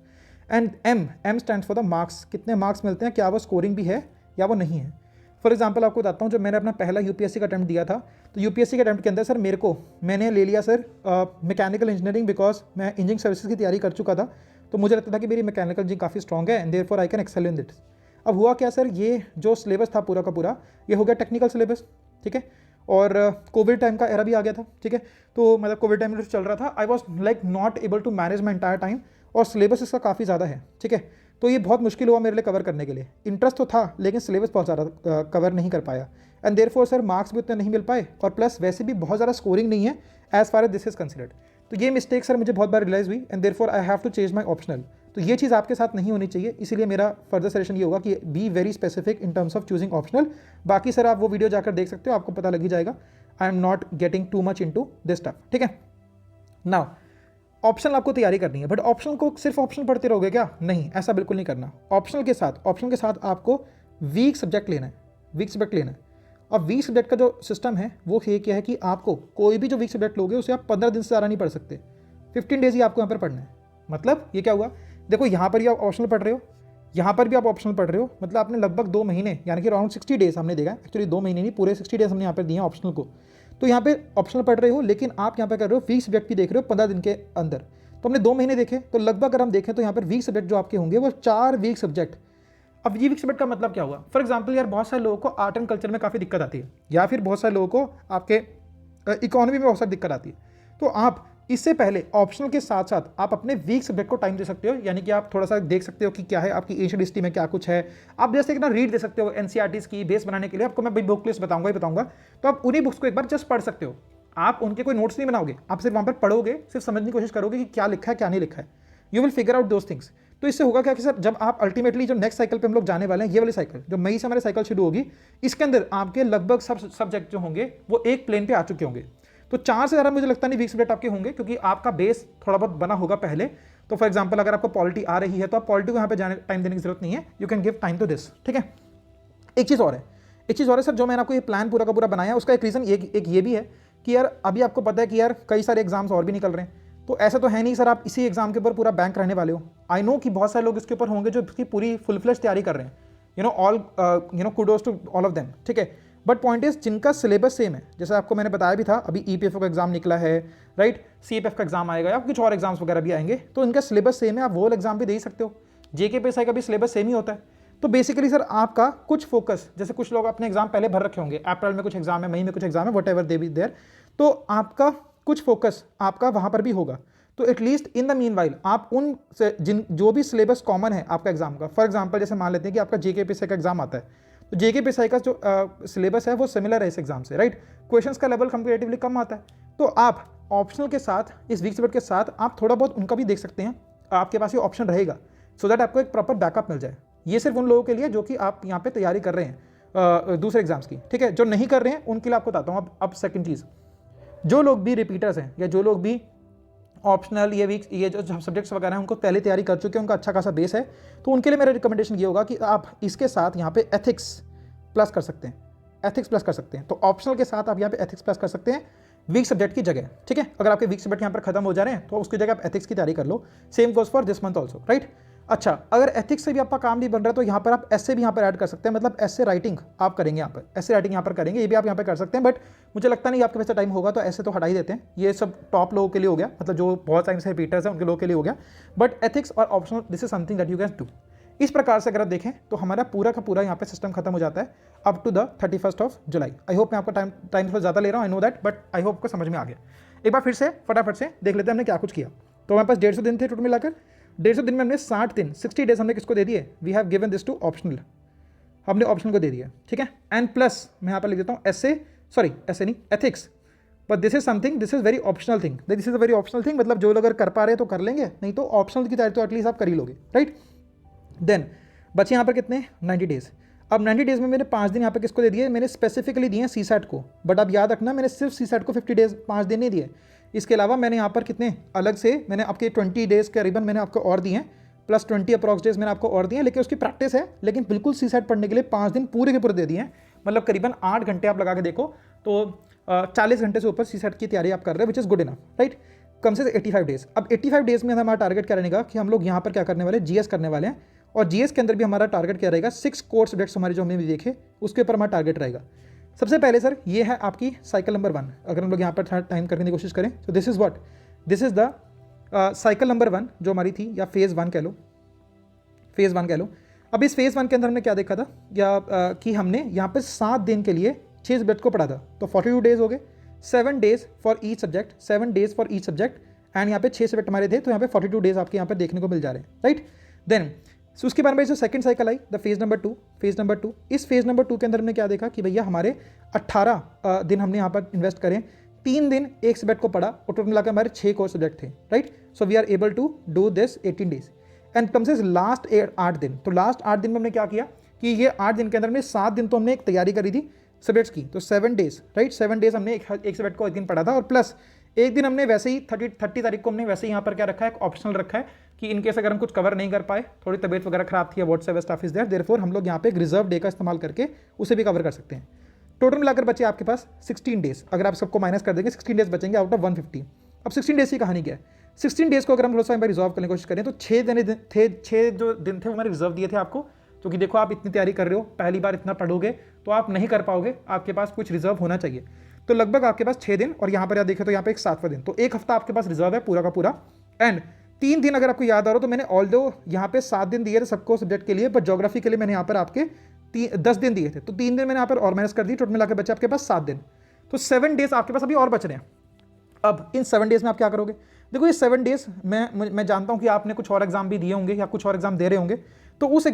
And M stands for the marks, कितने मार्क्स मिलते हैं, क्या वो स्कोरिंग भी है या वो नहीं है। फॉर एग्जाम्पल आपको बताता हूँ, जब मैंने अपना पहला यूपीएससी का अटैम्प्ट दिया था, तो यूपीएससी के अटैम्प्ट के अंदर सर मैंने ले लिया सर मैकेनिकल इंजीनियरिंग, बिकॉज मैं इंजीनियरिंग सर्विसेज की तैयारी कर चुका था, तो मुझे लगता था कि मेरी मैकेनिकल इंजीनियरिंग काफ़ी स्ट्रॉन्ग है and therefore I can excel in that. अब हुआ क्या सर, ये जो सिलेबस था पूरा का पूरा, ये हो गया टेक्निकल सिलेबस, ठीक है, और कोविड टाइम का एरा भी आ गया था, ठीक है, तो मतलब कोविड टाइम में चल रहा था, I was like not able to manage my entire time, और सिलेबस इसका काफ़ी ज़्यादा है, ठीक है, तो ये बहुत मुश्किल हुआ मेरे लिए कवर करने के लिए। इंटरेस्ट तो था लेकिन सिलेबस बहुत ज़्यादा कवर नहीं कर पाया, एंड देयरफॉर सर मार्क्स भी उतने नहीं मिल पाए, और प्लस वैसे भी बहुत ज़्यादा स्कोरिंग नहीं है as far as this is considered. तो ये मिस्टेक सर मुझे बहुत बार रियलाइज हुई, and therefore I have to change my optional. तो ये चीज़ आपके साथ नहीं होनी चाहिए, इसीलिए मेरा फर्दर सजेशन ये होगा कि be very specific in terms of choosing optional. बाकी सर आप वो वीडियो जाकर देख सकते हो, आपको पता लग ही जाएगा। I am not getting too much into this stuff, ठीक है। नाउ ऑप्शनल आपको तैयारी करनी है, बट ऑप्शनल को सिर्फ ऑप्शनल पढ़ते रहोगे क्या, नहीं, ऐसा बिल्कुल नहीं करना। ऑप्शनल के साथ आपको वीक सब्जेक्ट लेना है, वीक सब्जेक्ट लेना है। अब वीक सब्जेक्ट का जो सिस्टम है वो ये क्या है कि आपको कोई भी जो वीक सब्जेक्ट लोगे उसे आप 15 दिन से ज़्यादा नहीं पढ़ सकते, 15 डेज ही आपको यहाँ पर पढ़ना है। मतलब ये क्या हुआ, देखो यहाँ पर भी आप ऑप्शनल पढ़ रहे हो, यहाँ पर भी आप ऑप्शनल पढ़ रहे हो, मतलब आपने लगभग 2 महीने यानी कि अराउंड 60 डेज हमने देखा, एक्चुअली 2 महीने नहीं, पूरे 60 डेज हमने यहाँ पर दिए हैं ऑप्शनल को। तो यहाँ पे ऑप्शनल पढ़ रहे हो, लेकिन आप यहाँ पे कर रहे हो वीक सब्जेक्ट भी देख रहे हो 15 दिन के अंदर। तो हमने 2 महीने देखे, तो लगभग अगर हम देखें तो यहाँ पर वीक सब्जेक्ट जो आपके होंगे वो 4 वीक सब्जेक्ट। अब ये वीक सब्जेक्ट का मतलब क्या हुआ, फॉर एग्जाम्पल यार बहुत सारे लोगों को आर्ट एंड कल्चर में काफ़ी दिक्कत आती है, या फिर बहुत सारे लोगों को आपके इकोनॉमी में बहुत सारी दिक्कत आती है। तो आप इससे पहले ऑप्शनल के साथ साथ आप अपने वीक सब्जेक्ट को टाइम दे सकते हो, यानी कि आप थोड़ा सा देख सकते हो कि क्या है आपकी एशियन हिस्ट्री में क्या कुछ है। आप जैसे कि ना रीड दे सकते हो एनसीईआरटीज़ की बेस बनाने के लिए, आपको मैं बुक लिस्ट बताऊंगा ही बताऊंगा, तो आप उन्हीं बुक्स को एक बार जस्ट पढ़ सकते हो। आप उनके कोई नोट्स नहीं बनाओगे, आप सिर्फ वहाँ पर पढ़ोगे, सिर्फ समझने की कोशिश करोगे कि क्या लिखा है क्या नहीं लिखा है। You will figure out those things. तो इससे होगा क्या कि सर जब आप अल्टीमेटली जो नेक्स्ट साइकिल पे हम लोग जाने वाले हैं, ये वाली साइकिल जो मई से हमारे साइकिल शुरू होगी, इसके अंदर आपके लगभग सब सब्जेक्ट जो होंगे वो एक प्लेन पे आ चुके होंगे। तो 4 से ज़्यादा मुझे लगता नहीं वीक सब्जेक्ट आपके होंगे, क्योंकि आपका बेस थोड़ा बहुत बना होगा पहले। तो फॉर एग्जाम्पल अगर आपको पॉलिटी आ रही है तो आप पॉलिटी को यहाँ पे जाने टाइम देने की जरूरत नहीं है, you can give time to this, ठीक है। एक चीज़ और है सर, जो मैंने आपको ये प्लान पूरा का पूरा बनाया है, उसका एक रीज़न एक ये भी है कि यार अभी आपको पता है कि यार कई सारे एग्जाम्स और भी निकल रहे हैं, तो ऐसा तो है नहीं सर आप इसी एग्जाम के ऊपर पूरा बैंक रहने वाले हो। आई नो कि बहुत सारे लोग इसके ऊपर होंगे जो इसकी पूरी फुल फ्लेश तैयारी कर रहे हैं, all kudos to all of them, ठीक है। बट पॉइंट इज जिनका सिलेबस सेम है, जैसे आपको मैंने बताया भी था, अभी ईपीएफओ का एग्जाम निकला है, राइट, सीएपीएफ का एग्जाम आएगा या कुछ और एग्जाम्स वगैरह भी आएंगे, तो इनका सिलेबस सेम है, आप वो एग्जाम भी दे ही सकते हो। जेकेपीएसआई का भी सिलेबस सेम ही होता है। तो बेसिकली सर आपका कुछ फोकस, जैसे कुछ लोग अपने एग्जाम पहले भर रखे होंगे, अप्रैल में कुछ एग्जाम है, मई में कुछ एग्जाम है, whatever they be there, तो आपका कुछ फोकस आपका वहाँ पर भी होगा। तो at least in the mean while आप उन जो भी सिलेबस कॉमन है आपका एग्जाम का, फॉर एग्जाम्पल जैसे मान लेते हैं कि आपका जेकेपीएसआई का एग्जाम आता है, तो जेकेपीएसआई का जो सिलेबस है वो सिमिलर है इस एग्जाम से, राइट, क्वेश्चंस का लेवल कंपेरेटिवली कम आता है। तो आप ऑप्शनल के साथ, इस वीक सब्जेक्ट के साथ आप थोड़ा बहुत उनका भी देख सकते हैं, आपके पास ये ऑप्शन रहेगा, सो दैट आपको एक प्रॉपर बैकअप मिल जाए। ये सिर्फ उन लोगों के लिए जो कि आप यहाँ पे तैयारी कर रहे हैं दूसरे एग्जाम्स की, ठीक है। जो नहीं कर रहे हैं उनके लिए आपको बताता हूँ। अब सेकंड चीज़, जो लोग भी रिपीटर्स हैं या जो लोग भी ऑप्शनल ये जो सब्जेक्ट्स वगैरह हैं उनको पहले तैयारी कर चुके हैं, उनका अच्छा खासा बेस है, तो उनके लिए मेरा रिकमेंडेशन ये होगा कि आप इसके साथ यहाँ पे एथिक्स प्लस कर सकते हैं, एथिक्स प्लस कर सकते हैं। तो ऑप्शनल के साथ आप यहाँ पे एथिक्स प्लस कर सकते हैं वीक सब्जेक्ट की जगह, ठीक है। अगर आपके वीक सब्जेक्ट यहाँ पर खत्म हो जा रहे हैं तो उसकी जगह आप एथिक्स की तैयारी कर लो। Same goes for this month also, right. अच्छा, अगर एथिक्स से भी आपका काम नहीं बन रहा है तो यहाँ पर आप ऐसे भी यहाँ पर ऐड कर सकते हैं, मतलब ऐसे राइटिंग आप करेंगे, यहाँ पर ऐसे राइटिंग यहाँ पर करेंगे, ये भी आप यहाँ पर कर सकते हैं। बट मुझे लगता नहीं आपके पास टाइम होगा, तो ऐसे तो हटा ही देते हैं। ये सब टॉप लोगों के लिए हो गया, मतलब जो बहुत टाइम से रिपीटर्स हैं उनके लोगों के लिए हो गया। बट एथिक्स और optional, this is something that you can do. इस प्रकार से अगर आप देखें तो हमारा पूरा का पूरा यहाँ पे सिस्टम खत्म हो जाता है up to the 31 of July. I hope मैं आपका टाइम थोड़ा ज़्यादा ले रहा हूँ, I know that, but I hope को समझ में आ गया। एक बार फिर से फटाफट से देख लेते हैं हमने क्या कुछ किया। तो हमारे पास 150 दिन थे टोटल मिलाकर। 150 दिन में हमने 60 दिन 60 डेज हमने किसको दे दिए, we have given this to optional, हमने ऑप्शनल को दे दिया, ठीक है। एंड प्लस मैं यहाँ पर लिख देता हूँ ऐसे नहीं ethics, but this is something, this is very optional thing, this is a very optional thing, मतलब जो लोग अगर कर पा रहे हैं तो कर लेंगे, नहीं तो ऑप्शनल की तैयारी तो एटलीस्ट आप कर ही लोगे, राइट। देन बचे यहाँ पर कितने 90 डेज। अब 90 डेज में मैंने 5 दिन यहाँ पर किसको दे दिए, मैंने स्पेसिफिकली दिए सीसैट को, बट अब याद रखना मैंने सिर्फ सीसैट को 50 डेज 5 दिन नहीं दिए, इसके अलावा मैंने यहाँ पर कितने अलग से मैंने आपके 20 डेज के करीबन मैंने आपको और दिए हैं, +20 अप्रॉक्स डेज मैंने आपको और दिए हैं, लेकिन उसकी प्रैक्टिस है, लेकिन बिल्कुल सीसैट पढ़ने के लिए 5 दिन पूरे के पूरे दे दिए हैं। मतलब करीबन 8 घंटे आप लगा के देखो तो 40 घंटे से ऊपर सीसेट की तैयारी आप कर रहे हैं, which is good enough, right. कम से 85 डेज। अब 85 डेज में हमारा टारगेट क्या रहेगा कि हम लोग यहाँ पर क्या करने वाले, जीएस करने वाले हैं, और जीएस के अंदर भी हमारा टारगेट क्या रहेगा, 6 कोर सब्जेक्ट्स हमारे जो हमने भी देखे उसके ऊपर हमारा टारगेट रहेगा। सबसे पहले सर ये है आपकी साइकिल नंबर 1। अगर हम लोग यहाँ पर टाइम करने की कोशिश करें तो this is what, this is the cycle number 1 जो हमारी थी, या फेज़ 1 कह लो, फेज़ 1 कह लो। अब इस फेज़ 1 के अंदर हमने क्या देखा था, या कि हमने यहाँ पर 7 दिन के लिए 6 सब्जेक्ट को पढ़ा था, तो 42 डेज हो गए, 7 days for each subject, 7 days for each subject, and यहाँ पे 6 सब्जेक्ट हमारे थे, तो यहाँ पे 42 डेज आपके यहाँ पे देखने को मिल जा रहे हैं, राइट। देन उसके बाद में जो second cycle I, the phase number 2, phase number 2, इस फेज़ नंबर 2 के अंदर हमने क्या देखा कि भैया हमारे 18 दिन हमने यहाँ पर इन्वेस्ट करें, 3 दिन एक सब्जेक्ट को पढ़ा, और टोटल मिलाकर हमारे 6 कोर सब्जेक्ट थे, right. So we are able to do this 18 days and कम से लास्ट 8 दिन। तो लास्ट 8 दिन में हमने क्या किया कि ये 8 दिन के अंदर हमने 7 दिन तो हमने एक तैयारी करी थी सब्जेक्ट्स की, तो 7 डेज, राइट, 7 डेज हमने एक सब्जेक्ट को एक दिन पढ़ा था, और प्लस एक दिन हमने वैसे ही 30 तारीख को हमने वैसे ही यहाँ पर क्या रखा है, एक ऑप्शनल रखा है कि इनकेस अगर हम कुछ कवर नहीं कर पाए, थोड़ी तबीयत वगैरह खराब थी, WhatsApp stuff is there, therefore हम लोग यहाँ पे एक रिजर्व डे का इस्तेमाल करके उसे भी कवर कर सकते हैं। टोटल मिलाकर बचे आपके पास 16 डेज। अगर आप सबको माइनस कर देंगे 16 डेज बचेंगे आउट ऑफ 150। अब 16 डेज की कहानी क्या है, 16 डेज को अगर हम थोड़ा सा रिजॉल्व करने की कोशिश करें तो 6 जो दिन थे वो मैंने रिजर्व दिए थे आपको, क्योंकि देखो आप इतनी तैयारी कर रहे हो, पहली बार इतना पढ़ोगे तो आप नहीं कर पाओगे, आपके पास कुछ रिजर्व होना चाहिए। तो लगभग आपके पास 6 दिन, और यहाँ पर आप देखें तो यहाँ पे एक 7वां दिन, तो एक हफ्ता आपके पास रिजर्व है पूरा का पूरा। एंड 3 दिन अगर आपको याद आ रहा हो तो मैंने ऑल्दो यहाँ पे 7 दिन दिए थे सबको सब्जेक्ट के लिए, पर ज्योग्राफी के लिए मैंने यहाँ पर आपके 10 दिन दिए थे, तो 3 दिन मैंने यहाँ पर और माइनस कर दी, टोटल मिलाकर बचे आपके पास 7 दिन। तो 7 डेज आपके पास अभी और बच रहे हैं। अब इन 7 डेज में आप क्या करोगे, देखो ये 7 डेज मैं जानता हूँ कि आपने कुछ और एग्जाम भी दिए होंगे या कुछ और एग्जाम दे रहे होंगे, तो उस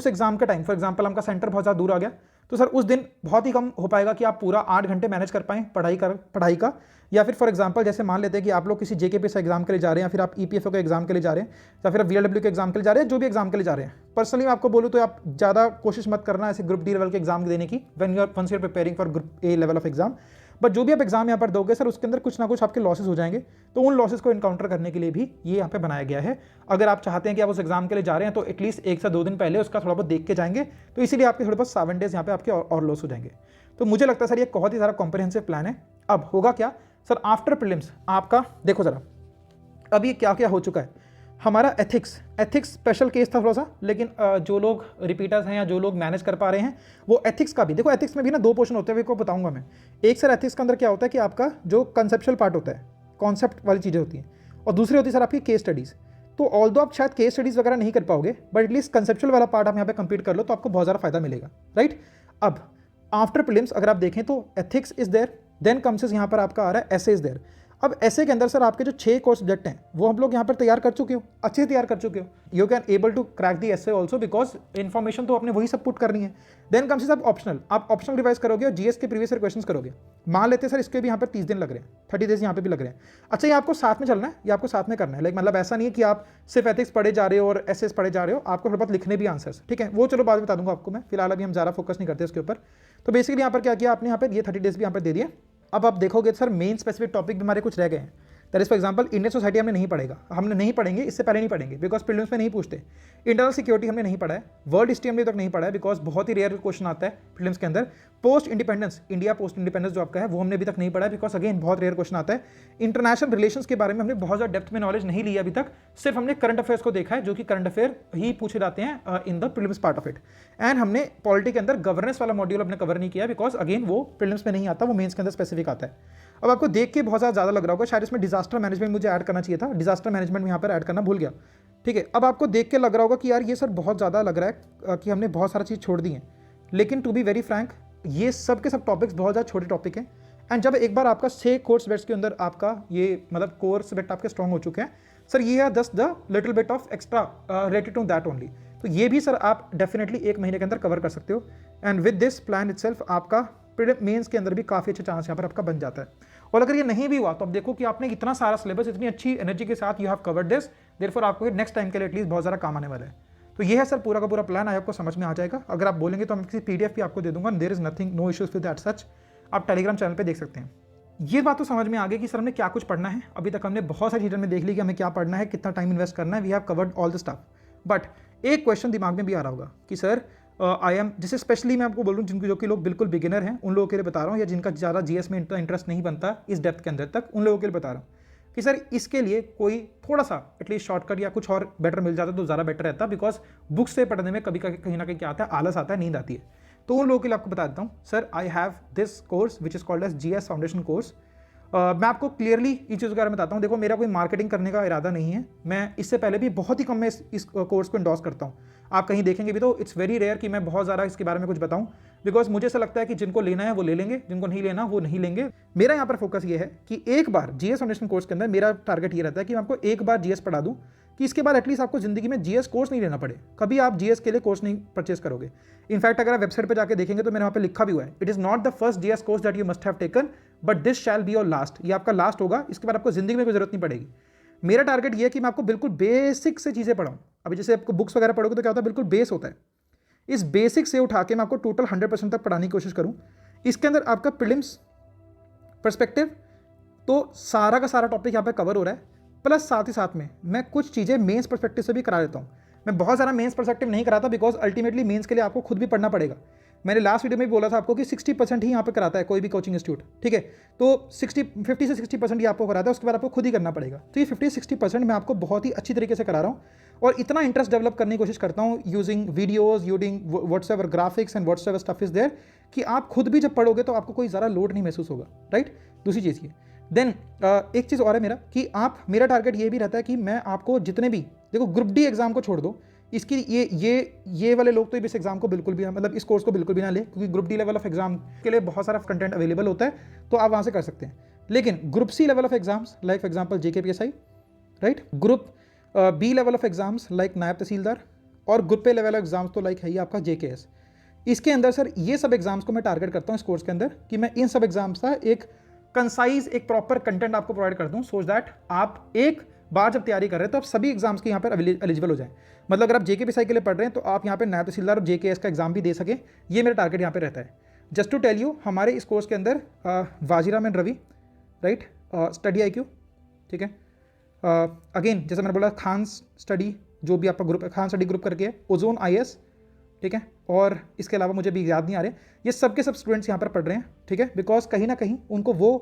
एग्जाम का टाइम, फॉर एग्जाम्पल आपका सेंटर बहुत ज़्यादा दूर आ गया, तो सर उस दिन बहुत ही कम हो पाएगा कि आप पूरा 8 घंटे मैनेज कर पाएँ पढ़ाई का। या फिर फॉर एग्जांपल जैसे मान लेते हैं कि आप लोग किसी जेकेपीएस एग्जाम के लिए जा रहे हैं, या फिर आप ईपीएफओ के एग्जाम के लिए जा रहे हैं, या फिर आप वीएलडब्ल्यू के एग्जाम के लिए जा रहे हैं, जो भी एग्जाम के लिए जा रहे हैं। पर्सनली मैं आपको बोलूँ तो आप ज़्यादा कोशिश मत करना ऐसे ग्रुप डी लेवल के एग्जाम देने की, once you are preparing for group A level of exam. But जो भी आप एग्जाम यहाँ पर दोगे सर उसके अंदर कुछ ना कुछ आपके लॉसेस हो जाएंगे, तो उन लॉसेस को इनकाउंटर करने के लिए भी ये यहाँ पे बनाया गया है। अगर आप चाहते हैं कि आप उस एग्जाम के लिए जा रहे हैं तो एटलीस्ट 1 से 2 दिन पहले उसका थोड़ा बहुत देख के जाएंगे, तो इसीलिए आपके थोड़े बहुत 7 डेज यहाँ पे आपके और लॉस हो जाएंगे। तो मुझे लगता है सर ये बहुत ही सारा कॉम्प्रिहेंसिव प्लान है। अब होगा क्या सर, आफ्टर प्रीलिम्स आपका देखो जरा, अब ये क्या क्या हो चुका है, हमारा एथिक्स स्पेशल केस था थोड़ा सा, लेकिन जो लोग रिपीटर्स हैं या जो लोग मैनेज कर पा रहे हैं वो एथिक्स का भी देखो, एथिक्स में भी ना 2 पोर्शन होते हैं, वो को बताऊंगा मैं। एक सर एथिक्स के अंदर क्या होता है कि आपका जो कंसेप्चुअल पार्ट होता है, कॉन्सेप्ट वाली चीज़ें होती हैं, और दूसरी होती है सर आपकी केस स्टडीज़। तो ऑल्दो आप शायद केस स्टडीज़ वगैरह नहीं कर पाओगे, बट एटलीस्ट कंसेप्चुअल वाला पार्ट आप यहाँ पे कंप्लीट कर लो तो आपको बहुत ज़्यादा फायदा मिलेगा, राइट। अब आफ्टर प्रीलिम्स अगर आप देखें तो ethics is there, then comes यहाँ पर आपका आ रहा है ऐसे इज देयर। अब ऐसे के अंदर सर आपके जो 6 कोर सब्जेक्ट हैं वो हम लोग यहाँ पर तैयार कर चुके हो, अच्छे से तैयार कर चुके हो। You can able to crack the essay also, because information तो आपने वही सब पुट करनी है। देन कम्स अब ऑप्शनल, आप ऑप्शनल रिवाइज करोगे और जीएस के प्रीवियस ईयर क्वेश्चंस करोगे। मान लेते हैं सर इसके भी यहाँ पर 30 दिन लग रहे हैं, 30 डेज यहाँ पे भी लग रहे हैं। अच्छा ये आपको साथ में चलना है, ये आपको साथ में करना है, लाइक मतलब ऐसा नहीं है कि आप सिर्फ एथिक्स पढ़े जा रहे हो और एसेस पढ़े जा रहे हो, आपको थोड़ा बहुत लिखने भी आंसर्स, ठीक है, वो चलो बाद में बता दूंगा आपको मैं, फिलहाल अभी हम ज़्यादा फोकस नहीं करते इसके ऊपर। तो बेसिकली यहाँ पर क्या किया आपने, यहाँ पर ये 30 डेज भी यहाँ पर दे दिए। अब आप देखोगे सर मेन स्पेसिफिक टॉपिक भी हमारे कुछ रह गए हैं। That is for example Indian society हमने नहीं पढ़ेंगे, इससे पहले नहीं पढ़ेंगे बिकॉज प्रीलिम्स में नहीं पूछते। इंटरनल सिक्योरिटी हमने नहीं पढ़ा है, वर्ल्ड हिस्ट्री हमने तक नहीं पढ़ा है बिकॉज बहुत ही रेयर क्वेश्चन आता है प्रीलिम्स के अंदर। Post independence, India post independence जो आपका है वो हमने अभी तक नहीं पढ़ा है बिकॉज अगेन बहुत रेयर क्वेश्चन आता है। इंटरनेशनल रिलेशंस के बारे में हमने बहुत ज़्यादा डेप्थ में नॉलेज नहीं लिया अभी तक, सिर्फ हमने करंट अफेयर्स को देखा है जो कि करंट अफेयर ही पूछे जाते हैं in the prelims part of it. And हमने पॉलिटी के अंदर गवर्नेंस वाला मॉड्यूल अपने कवर नहीं किया बिकॉज अगेन वो प्रीलिम्स में नहीं आता, वो मेंस के अंदर स्पेसिफिक आता है। अब आपको देख के बहुत ज़्यादा लग रहा होगा शायद इसमें डिजास्टर मैनेजमेंट मुझे ऐड करना चाहिए था, डिजास्टर मैनेजमेंट में यहाँ पर ऐड करना भूल गया, ठीक है। अब आपको देख के लग रहा होगा कि यार ये सर बहुत ज़्यादा लग रहा है कि हमने बहुत सारा चीज़ छोड़ दी है, लेकिन टू बी वेरी फ्रैंक ये सब के सब टॉपिक्स बहुत ज़्यादा छोटे टॉपिक हैं। एंड जब एक बार आपका 6 कोर सब्जेक्ट्स के अंदर आपका ये मतलब कोर सब्जेक्ट आपके स्ट्रॉन्ग हो चुके हैं सर, ये है just the little bit of extra related to that only, तो ये भी सर आप डेफिनेटली 1 महीने के अंदर कवर कर सकते हो। And with this plan itself आपका मेंस के अंदर भी काफ़ी अच्छा चांस यहाँ पर आपका बन जाता है। और अगर ये नहीं भी हुआ तो अब देखो कि आपने इतना सारा सिलेबस इतनी अच्छी एनर्जी के साथ you have covered this, therefore आपको नेक्स्ट टाइम के लिए एटलीस्ट बहुत ज़्यादा काम आने वाला है। तो ये है सर पूरा का पूरा प्लान, आई आपको समझ में आ जाएगा। अगर आप बोलेंगे तो हम किसी PDF भी आपको दे दूंगा, there is nothing, no issues with that such, आप टेलीग्राम चैनल पे देख सकते हैं। ये बात तो समझ में आ गई कि सर हमने क्या कुछ पढ़ना है। अभी तक हमने बहुत सारी चीज़ों में देख ली कि हमें क्या पढ़ना है, कितना टाइम इन्वेस्ट करना है, we have covered all the stuff. But एक क्वेश्चन दिमाग में भी आ रहा होगा कि सर आई एम, जैसे स्पेशली मैं आपको बोल रहा हूँ जिनको जो कि लोग बिल्कुल बिगिनर हैं उन लोगों के लिए बता रहा हूँ, या जिनका ज़्यादा जीएस में इंटरेस्ट नहीं बनता इस डेप्थ के अंदर तक, उन लोगों के लिए बता रहा हूँ कि सर इसके लिए कोई थोड़ा सा एटलीस्ट शॉर्टकट या कुछ और बेटर मिल जाता तो ज़्यादा बेटर रहता, बिकॉज बुक्स से पढ़ने में कभी कहीं ना कहीं क्या आता है, आलस आता है, नींद आती है। तो उन लोगों के लिए आपको बता देता हूँ, sir I have this course which is called as GS foundation course. मैं आपको क्लियरली इन चीज़ों के बारे में बताता हूँ। देखो, मेरा कोई मार्केटिंग करने का इरादा नहीं है, मैं इससे पहले भी बहुत ही कम में इस कोर्स को इंडोर्स करता हूँ। आप कहीं देखेंगे भी तो इट्स वेरी रेयर कि मैं बहुत ज़्यादा इसके बारे में कुछ बताऊँ, बिकॉज मुझे ऐसा लगता है कि जिनको लेना है वो ले लेंगे, जिनको नहीं लेना वो नहीं लेंगे। मेरा यहाँ पर फोकस ये है कि एक बार जीएस फाउंडेशन कोर्स के अंदर मेरा टारगेट ये रहता है कि मैं आपको एक बार जीएस पढ़ा दूँ कि इसके बाद एटलीस्ट आपको जिंदगी में जीएस कोर्स नहीं लेना पड़े, कभी आप जीएस के लिए कोर्स नहीं परचेस करोगे। इनफैक्ट अगर आप वेबसाइट पर जाकर देखेंगे तो मैंने वहाँ पे लिखा भी हुआ है, it is not the first GS course that you must have taken but this shall be your last. ये आपका लास्ट होगा, इसके बाद आपको जिंदगी में कोई जरूरत नहीं पड़ेगी। मेरा टारगेट ये है कि मैं आपको बिल्कुल बेसिक से चीज़ें पढ़ाऊँ। अभी जैसे आपको बुक्स वगैरह पढ़ोगे तो क्या होता है, बिल्कुल बेस होता है। इस बेसिक से उठा के मैं आपको टोटल 100% तक पढ़ाने की कोशिश करूँ। इसके अंदर आपका प्रीलिम्स पर्सपेक्टिव तो सारा का सारा टॉपिक यहाँ पे कवर हो रहा है, प्लस साथ ही साथ में मैं कुछ चीज़ें मेंस पर्सपेक्टिव से भी करा देता हूँ। मैं बहुत सारा मेंस पर्सपेक्टिव नहीं कराता बिकॉज अल्टीमेटली मेंस के लिए आपको खुद भी पढ़ना पड़ेगा। मैंने लास्ट वीडियो में भी बोला था आपको कि 60% ही यहाँ पे कराता है कोई भी कोचिंग इंस्टीट्यूट, ठीक है। तो 50 से 60% ही आपको कराता है, उसके बाद आपको खुद ही करना पड़ेगा। तो ये 50-60% मैं आपको बहुत ही अच्छी तरीके से करा रहा हूँ और इतना इंटरेस्ट डेवलप करने की कोशिश करता हूँ using videos, using whatsoever graphics and whatsoever stuff is there, कि आप खुद भी जब पढ़ोगे तो आपको कोई ज़्यादा लोड नहीं महसूस होगा, राइट। दूसरी चीज़ ये देन एक चीज़ और है मेरा कि आप, मेरा टारगेट ये भी रहता है कि मैं आपको जितने भी, देखो ग्रुप डी एग्जाम को छोड़ दो, इसकी ये वाले लोग तो इस एग्जाम को बिल्कुल भी, मतलब इस कोर्स को बिल्कुल भी ना ले, क्योंकि group D level of exam के लिए बहुत सारा कंटेंट अवेलेबल होता है, तो आप वहाँ से कर सकते हैं। लेकिन group C level of exams like for example JKPSI, राइट, group B level of exams like नायब तहसीलदार, और ग्रुप ए लेवल एग्जाम्स तो लाइक है ही आपका JKS। इसके अंदर सर ये सब एग्जाम्स को मैं टारगेट करता हूँ इस कोर्स के अंदर कि मैं इन सब एग्जाम्स का एक कंसाइज, एक प्रॉपर कंटेंट आपको प्रोवाइड कर दूं, सो दैट आप एक बार जब तैयारी कर रहे हैं तो आप सभी एग्जाम्स के यहाँ पर एलिजिबल हो जाएं। मतलब अगर आप JKPSI के लिए पढ़ रहे हैं तो आप यहाँ पे नायब तहसीलदार और JKS का एग्जाम भी दे सकें, ये मेरा टारगेट यहाँ पे रहता है। जस्ट टू टेल यू, हमारे इस कोर्स के अंदर Vajiram and Ravi, right, study IQ, ठीक है, अगेन जैसे मैंने बोला खान स्टडी, जो भी आपका ग्रुप है खान स्टडी ग्रुप करके है, ओजोन IS, ठीक है, और इसके अलावा मुझे भी याद नहीं आ रहे, ये सब के सब स्टूडेंट्स यहाँ पर पढ़ रहे हैं, ठीक है, बिकॉज कहीं ना कहीं उनको वो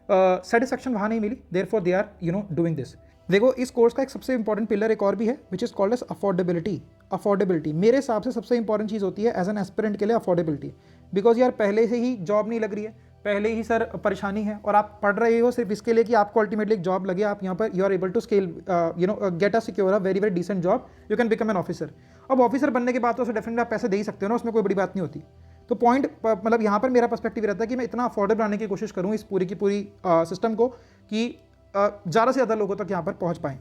सेटिस्फैक्शन वहाँ नहीं मिली, therefore they are doing this. देखो, इस कोर्स का एक सबसे इंपॉर्टेंट पिलर एक और भी है which is called as affordability. मेरे हिसाब से सबसे इंपॉर्टेंट चीज़ होती है एज एन एस्पिरेंट के लिए अफोर्डेबिलिटी, बिकॉज यार पहले से ही जॉब नहीं लग रही है, पहले ही सर परेशानी है, और आप पढ़ रहे हो सिर्फ इसके लिए कि आपको अल्टीमेटली एक जॉब लगे, आप यहाँ पर you are able to scale get a secure a very very decent job, you can become an officer. अब ऑफिसर बनने के बाद तो डेफिनेटली आप पैसे दे ही सकते हो ना, उसमें कोई बड़ी बात नहीं होती। तो पॉइंट मतलब यहाँ पर मेरा पर्सपेक्टिव रहता है कि मैं इतना अफोर्डेबल बनाने की कोशिश करूँ इस पूरी की पूरी सिस्टम को कि ज़्यादा से ज़्यादा लोगों तक यहाँ पर पहुँच पाएँ।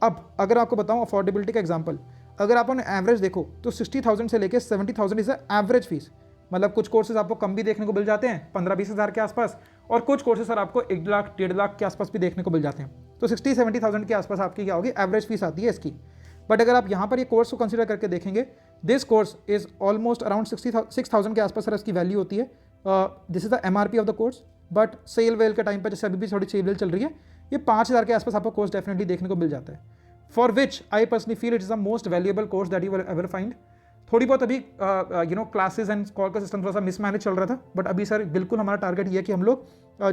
अब अगर आपको बताऊँ अफोर्डेबिलिटी का एग्जाम्पल, अगर आप एवरेज देखो तो 60,000 से लेकर 70,000 इज एवरेज फीस। मतलब कुछ कोर्सेज आपको कम भी देखने को मिल जाते हैं 15-20 हज़ार के आसपास, और कुछ कोर्सेज सर आपको 1 लाख 1.5 लाख के आसपास भी देखने को मिल जाते हैं। तो 60-70,000 के आसपास आपकी क्या होगी, एवरेज फीस आती है इसकी। बट अगर आप यहाँ पर ये कोर्स को कंसिडर करके देखेंगे, this course is almost around 6,000 के आसपास सर इसकी वैल्यू होती है। This is the MRP of the course, but sale वेल के टाइम पर जैसे अभी भी थोड़ी सेल वेल चल रही है, ये 5,000 के आसपास आपको कोर्स डेफिनेटली देखने को मिल जाता है, for which I personally feel it is the most valuable course that you will ever find. थोड़ी बहुत अभी क्लासेस एंड स्कॉल का सिस्टम थोड़ा सा मिसमैनेज चल रहा था, बट अभी सर बिल्कुल हमारा टारगेट ये है कि हम लोग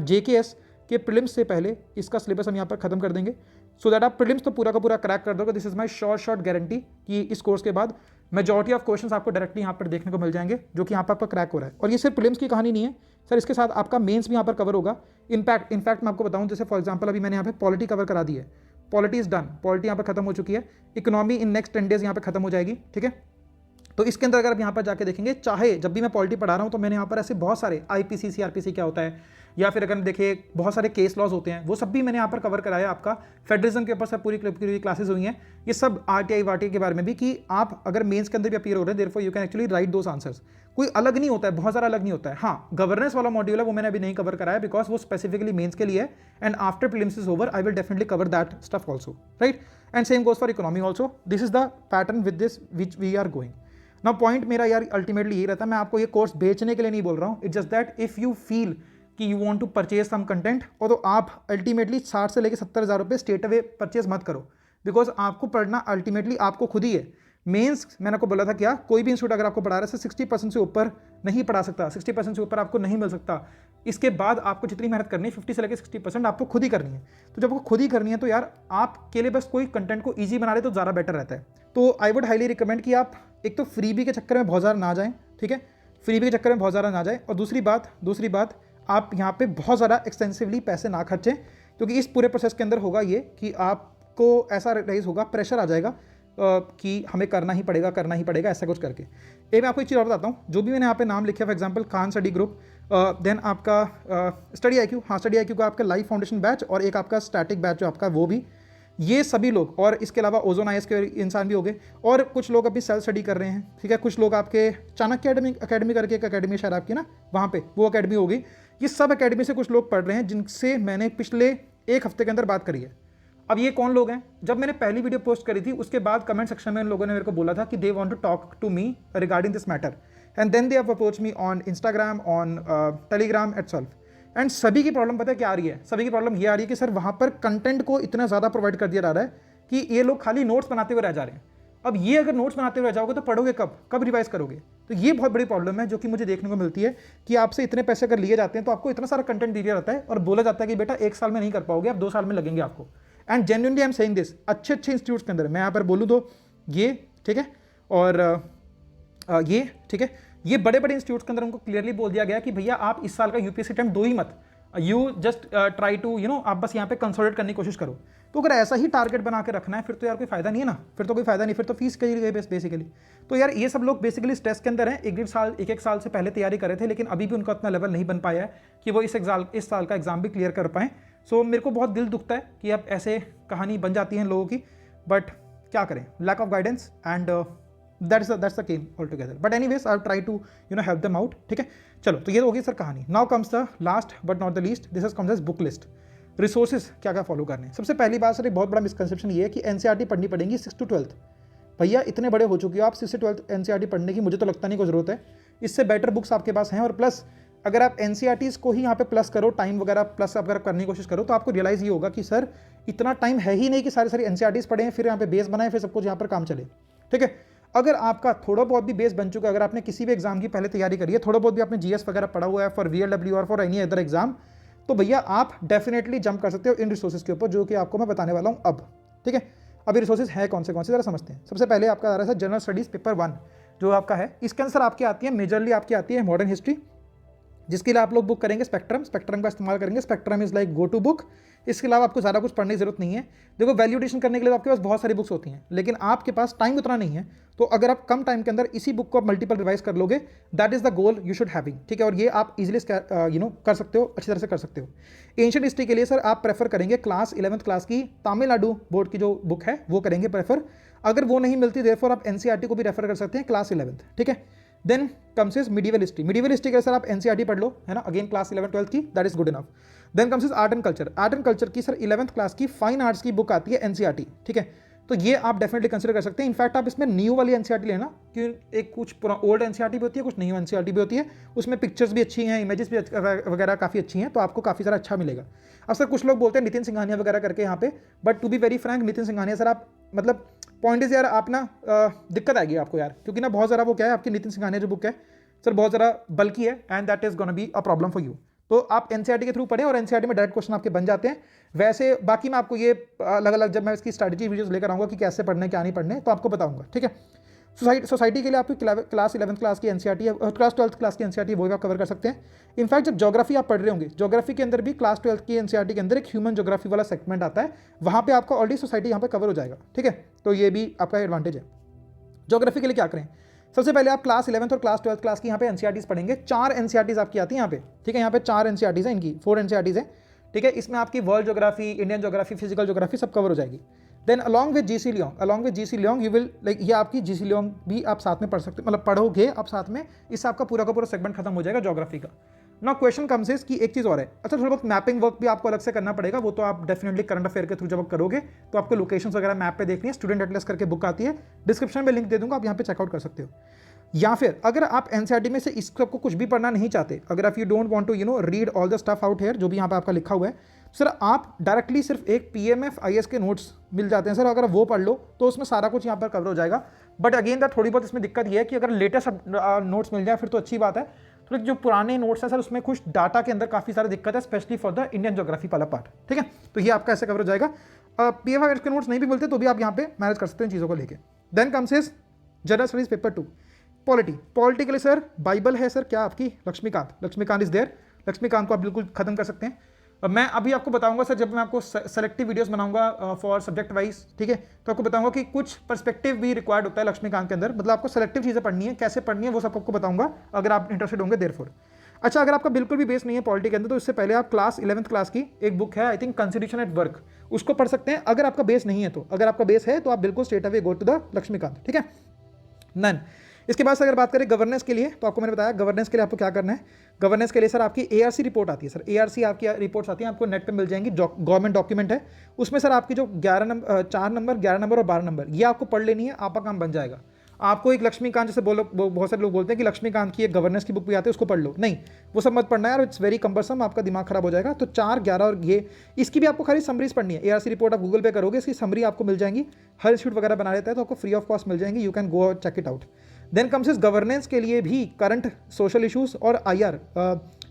JKS के प्रीलिम्स से पहले इसका सिलेबस हम यहाँ पर खत्म कर देंगे, सो दैट आप प्रीलिम्स तो पूरा का पूरा क्रैक कर दोगे। This is my short guarantee कि इस कोर्स के बाद मेजॉरिटी ऑफ क्वेश्चंस आपको डायरेक्टली यहाँ पर देखने को मिल जाएंगे, जो कि यहाँ पर आपका क्रैक हो रहा है। और ये सिर्फ प्रीलिम्स की कहानी नहीं है सर, इसके साथ आपका मेंस भी यहाँ पर कवर होगा। इनफैक्ट मैं आपको बताऊँ, जैसे फॉर एग्जाम्पल अभी मैंने यहाँ पे पॉलिटी कवर करा दी है, पॉलिटी इज डन, पॉलिटी यहाँ पर खत्म हो चुकी है, इकोनॉमी इन नेक्स्ट 10 डेज यहाँ पर खत्म हो जाएगी, ठीक है। तो इसके अंदर अगर आप यहाँ पर जाके देखेंगे, चाहे जब भी मैं पॉलिटी पढ़ा रहा हूँ तो मैंने यहाँ पर ऐसे बहुत सारे IPC CRPC क्या होता है, या फिर अगर देखिए बहुत सारे केस लॉज होते हैं, वो सब भी मैंने यहाँ पर कवर कराया। आपका फेडरलिज्म के ऊपर सब पूरी क्लासेस हुई हैं, ये सब RTI वार्टी के बारे में भी, कि आप अगर मेंस के अंदर भी अपीयर हो रहे हैं, therefore you can actually right those answers. कोई अलग नहीं होता है, बहुत सारा अलग नहीं होता है। हाँ, गवर्नेंस वाला मॉड्यूल है वो मैंने अभी नहीं कवर कराया, बिकॉज वो स्पेसिफिकली मेंस के लिए है, and after prelims is over I will definitely cover that stuff also, right. And same goes for economy also. This is the pattern with this which we are going. Now point मेरा यार अल्टीमेटली यही रहता है, मैं आपको ये कोर्स बेचने के लिए नहीं बोल रहा हूँ, it's just that if you feel कि you want to purchase some content, और तो आप अल्टीमेटली 60 से लेकर 70 हज़ार रुपये स्ट्रेट अवे परचेज मत करो, बिकॉज आपको पढ़ना अल्टीमेटली आपको खुद ही है। मेंस मैंने आपको बोला था क्या, कोई भी इंस्टीट्यूट अगर आपको पढ़ा रहा है 60% से ऊपर नहीं पढ़ा सकता, 60% से ऊपर आपको नहीं मिल सकता। इसके बाद आपको जितनी मेहनत करनी है 50 से लेकर 60% आपको खुद ही करनी है। तो जब आपको खुद ही करनी है तो यार आपके लिए बस कोई कंटेंट को ईजी बना ले तो ज़्यादा बेटर रहता है। तो आई वुड हाईली रिकमेंड कि आप एक तो फ्रीबी के चक्कर में बहुत ज़्यादा ना जाएँ, ठीक है, फ्रीबी के चक्कर में बहुत ज़्यादा ना जाए। और दूसरी बात आप यहाँ पे बहुत ज़्यादा एक्सटेंसिवली पैसे ना खर्चें, क्योंकि इस पूरे प्रोसेस के अंदर होगा ये कि आपको ऐसा रियलाइज़ होगा, प्रेशर आ जाएगा कि हमें करना ही पड़ेगा ऐसा कुछ करके। मैं आपको एक चीज़ और बताता हूँ, जो भी मैंने यहाँ पे नाम लिखा, for example Khan study group, then आपका स्टडी IQ, हाँ स्टडी IQ का आपका लाइफ फाउंडेशन बैच, और एक आपका स्टैटिक बैच जो आपका वो भी, ये सभी लोग, और इसके अलावा ओजोन IAS के इंसान भी हो गए, और कुछ लोग अभी सेल्फ स्टडी कर रहे हैं, ठीक है, कुछ लोग आपके चाणक्य अकेडमी करके एक अकेडमी शायद आपकी ना, वहाँ पे वो अकेडमी होगी। ये सब अकेडमी से कुछ लोग पढ़ रहे हैं जिनसे मैंने पिछले एक हफ्ते के अंदर बात करी है। अब ये कौन लोग हैं? जब मैंने पहली वीडियो पोस्ट करी थी उसके बाद कमेंट सेक्शन में इन लोगों ने मेरे को बोला था कि they want to talk to me regarding this matter, and then they have approached me on Instagram, on Telegram itself. And सभी की प्रॉब्लम पता है क्या आ रही है? सभी की प्रॉब्लम ये आ रही है कि सर वहाँ पर कंटेंट को इतना ज़्यादा प्रोवाइड कर दिया जा रहा है कि ये लोग खाली नोट्स बनाते हुए रह जा रहे हैं। अब ये अगर नोट्स बनाते हुए रह जाओगे तो पढ़ोगे कब रिवाइज करोगे? तो ये बहुत बड़ी प्रॉब्लम है जो कि मुझे देखने को मिलती है कि आपसे इतने पैसे अगर लिए जाते हैं तो आपको इतना सारा कंटेंट दिया जाता है और बोला जाता है कि बेटा 1 साल में नहीं कर पाओगे, आप 2 साल में लगेंगे आपको। And genuinely I am saying this, अच्छे इंस्टीट्यूट्स के अंदर मैं यहाँ पर बोलूँ तो ये ठीक है, और ये ठीक है, ये बड़े इंस्टीट्यूट्स के अंदर उनको क्लियरली बोल दिया गया कि भैया आप इस साल का UPSC अटेम्प्ट दो ही मत, यू जस्ट ट्राई टू आप बस यहाँ पे कंसोलिडेट करने की कोशिश करो। तो अगर ऐसा ही टारगेट बना के रखना है फिर तो यार कोई फायदा नहीं है ना, फिर तो कोई फायदा नहीं, फिर तो फीस के लिए बेसिकली। तो यार ये सब लोग बेसिकली स्ट्रेस के अंदर हैं, एक साल से पहले तैयारी कर रहे थे, लेकिन अभी भी उनका उतना लेवल नहीं बन पाया है कि वो इस साल का एग्जाम भी क्लियर कर पाएँ। सो मेरे को बहुत दिल दुखता है कि अब ऐसे कहानी बन जाती है लोगों की, बट क्या करें, lack of guidance, and that's the game all together. But anyways I try to help them out, ठीक है। चलो तो ये होगी सर कहानी। Now comes the last but not the least, this is comes as book list. Resources क्या क्या फॉलो करने हैं। सबसे पहली बात सर एक बहुत बड़ा मिसकंसेप्शन ये है कि NCERT पढ़नी पड़ेगी 6 to 12th। भैया इतने बड़े हो चुके हो आप, 6 से 12th NCERT पढ़ने की मुझे तो लगता नहीं कोई ज़रूरत है। इससे बेटर बुक्स आपके पास हैं, और प्लस अगर आप NCERTs को ही यहाँ पे प्लस करो, टाइम वगैरह प्लस अगर करने की कोशिश करो तो आपको रियलाइज़ ये होगा कि सर इतना टाइम है ही नहीं कि सारी NCERTs पढ़ें, फिर यहाँ पे बेस बनाएं, फिर सब कुछ यहाँ पर काम चले, ठीक है। अगर आपका थोड़ा बहुत भी बेस बन चुका है, अगर आपने किसी भी एग्जाम की पहले तैयारी करी है, थोड़ा बहुत भी आपने GS वगैरह पढ़ा हुआ है फॉर VLW और फॉर एनी अदर एग्जाम, तो भैया आप डेफिनेटली जंप कर सकते हो इन रिसोर्सेज के ऊपर, जो कि आपको मैं बताने वाला हूँ अब, ठीक है। अभी रिसोर्सेज है कौन से जरा समझते हैं। सबसे पहले आपका आ रहा है जनरल स्टडीज पेपर 1 जो आपका है, इसके अंदर आपकी आती है मेजरली आपकी आती है मॉडर्न हिस्ट्री, जिसके लिए आप लोग बुक करेंगे स्पेक्ट्रम का इस्तेमाल करेंगे। Spectrum is like go to book. इसके अलावा आपको ज़्यादा कुछ पढ़ने की जरूरत नहीं है। देखो वैल्यूडेशन करने के लिए तो आपके पास बहुत सारी बुक्स होती हैं, लेकिन आपके पास टाइम उतना नहीं है, तो अगर आप कम टाइम के अंदर इसी बुक को आप मल्टीपल रिवाइज कर लोगे, that is the goal you should having, ठीक है। और ये आप इजीली कर सकते हो, अच्छी तरह से कर सकते हो। एंशिएंट हिस्ट्री के लिए सर आप प्रेफर करेंगे क्लास 11th क्लास की तमिलनाडु बोर्ड की जो बुक है वो करेंगे प्रेफर। अगर वो नहीं मिलती देयरफॉर आप NCERT को भी रेफर कर सकते हैं क्लास 11th, ठीक है। Then comes is medieval history के सर आप NCERT पढ़ लो, है ना, अगेन क्लास 11 12th की, that is good enough. Then comes is art and culture की सर 11th क्लास की फाइन आर्ट्स की बुक आती है NCERT, ठीक है। तो ये आप डेफिनेटली कंसिडर कर सकते हैं। इनफैक्ट आप इसमें न्यू वाली NCERT लेना, कि एक कुछ ओल्ड NCERT भी होती है, कुछ न्यू NCERT भी होती है, उसमें पिक्चर्स भी अच्छी हैं, इमेजेस भी वगैरह काफ़ी अच्छी हैं, तो आपको काफ़ी सारा अच्छा मिलेगा। अब सर कुछ लोग बोलते हैं नितिन सिंघानिया वगैरह करके यहाँ पे, but to be very frank Nitin Singhania sir आप मतलब पॉइंट इज यार आप ना दिक्कत आएगी आपको यार, क्योंकि ना बहुत ज़रा वो क्या है आपकी नितिन सिंघानिया जो बुक है सर बहुत ज़रा बल्कि है, and that is gonna be a problem for you. तो आप NCERT के थ्रू पढ़ें और NCERT में डायरेक्ट क्वेश्चन आपके बन जाते हैं। वैसे बाकी मैं आपको ये अलग अलग जब मैं इसकी स्ट्रैटेजी वीडियोस लेकर आऊँगा कि कैसे पढ़ने क्या नहीं पढ़ने, तो आपको बताऊंगा, ठीक है। सोसाइटी के लिए आपकी क्लास 11th क्लास की NCERT है, क्लास 12th क्लास की NCERT वो भी आप कवर कर सकते हैं। इनफैक्ट जब ज्योग्राफी आप पढ़ रहे होंगे, ज्योग्राफी के अंदर भी क्लास 12th की NCERT के अंदर एक ह्यूमन ज्योग्राफी वाला सेगमेंट आता है, वहाँ पे आपका ऑलरेडी सोसाइटी यहाँ पे कवर हो जाएगा, ठीक है। तो ये भी आपका एडवांटेज है। ज्योग्राफी के लिए क्या करें, सबसे पहले आप क्लास 11th और क्लास 12th क्लास की यहाँ पे NCERTs पढ़ेंगे। 4 NCERTs आपकी आती है यहाँ पे, ठीक है। यहाँ पे 4 NCERTs हैं, इनकी 4 NCERTs हैं, ठीक है। इसमें आपकी world geography, Indian geography, physical geography सब कवर हो जाएगी। Then along with GC Leong you will like ये आपकी GC लियोंग भी आप साथ में पढ़ सकते हो, मतलब पढ़ोगे आप साथ में, इससे आपका पूरा का पूरा सेगमेंट खत्म हो जाएगा ज्योग्राफी का। ना क्वेश्चन कम्स इज कि एक चीज़ और है, अच्छा थोड़ा बहुत मैपिंग वर्क भी आपको अलग से करना पड़ेगा, वो तो आप डेफिनेटली करंट अफेयर के थ्रू जब आप करोगे तो आपको लोकेशंस वगैरह मैप पे देखनी है। स्टूडेंट एटलस करके बुक आती है, डिस्क्रिप्शन में लिंक दे दूंगा, आप यहाँ पे चेकआउट कर सकते हो। या फिर अगर आप NCERT में से इस सबको कुछ भी पढ़ना नहीं चाहते, अगर आप you don't want to read all the stuff out here, जो भी यहाँ पे आपका लिखा हुआ है सर, आप डायरेक्टली सिर्फ एक PMF IAS के नोट्स मिल जाते हैं सर, अगर वो पढ़ लो तो उसमें सारा कुछ यहाँ पर कवर हो जाएगा। बट अगेन दैट थोड़ी बहुत इसमें दिक्कत ये है कि अगर लेटेस्ट नोट्स मिल जाए फिर तो अच्छी बात है, तो जो पुराने नोट्स हैं सर उसमें कुछ डाटा के अंदर काफ़ी सारी दिक्कत है, specially for the Indian geography वाला पार्ट, ठीक है। तो ये आपका ऐसे कवर हो जाएगा। PF के नोट्स नहीं भी मिलते तो भी आप यहाँ पे मैनेज कर सकते हैं चीज़ों को लेके। Then comes is general studies paper 2 polity के लिए सर बाइबल है सर क्या आपकी, लक्ष्मीकांत इज देयर, लक्ष्मीकांत को आप बिल्कुल खत्म कर सकते हैं। मैं अभी आपको बताऊंगा सर, जब मैं आपको सेलेक्टिव वीडियोस बनाऊंगा फॉर सब्जेक्ट वाइज, ठीक है, तो आपको बताऊंगा कि कुछ पर्सपेक्टिव भी रिक्वायर्ड होता है लक्ष्मीकांत के अंदर, मतलब आपको सेलेक्टिव चीज़ें पढ़नी है, कैसे पढ़नी है वो सब आपको बताऊंगा अगर आप इंटरेस्टेड होंगे देयरफॉर। अच्छा, अगर आपका बिल्कुल भी बेस नहीं है पॉलिटी के अंदर तो इससे पहले आप क्लास 11th क्लास की एक बुक है I think constitution at work, उसको पढ़ सकते हैं अगर आपका बेस नहीं है तो। अगर आपका बेस है तो आप बिल्कुल straight away go to the Laxmikanth, ठीक है। नन इसके बाद अगर बात करें गवर्नेंस के लिए, तो आपको मैंने बताया गवर्नेंस के लिए आपको क्या करना है। गवर्नेंस के लिए सर आपकी ARC रिपोर्ट आती है सर, ARC आपकी रिपोर्ट्स आती हैं आपको नेट पे मिल जाएंगी, गवर्नमेंट डॉक्यूमेंट है, उसमें सर आपकी जो 4 नंबर 11 नंबर और 12 नंबर ये आपको पढ़ लेनी है, आपका काम बन जाएगा। आपको एक लक्ष्मीकांत जैसे बहुत सारे लोग बोलते हैं कि लक्ष्मीकांत की एक गवर्नेंस की बुक भी आती है उसको पढ़ लो, नहीं वो सब मत पढ़ना है यार, इट्स वेरी कंबरसम, आपका दिमाग खराब हो जाएगा। तो 4, 11 और ये इसकी भी आपको खाली समरीज पढ़नी है। ARC रिपोर्ट आप गूगल पे करोगे, इसकी समरी आपको मिल जाएंगी, हर इंस्टीट्यूट वगैरह बना लेता है तो आपको फ्री ऑफ कॉस्ट मिल जाएंगी, you can go check it out. Then comes is governance के लिए भी करंट सोशल इशूज़ और IR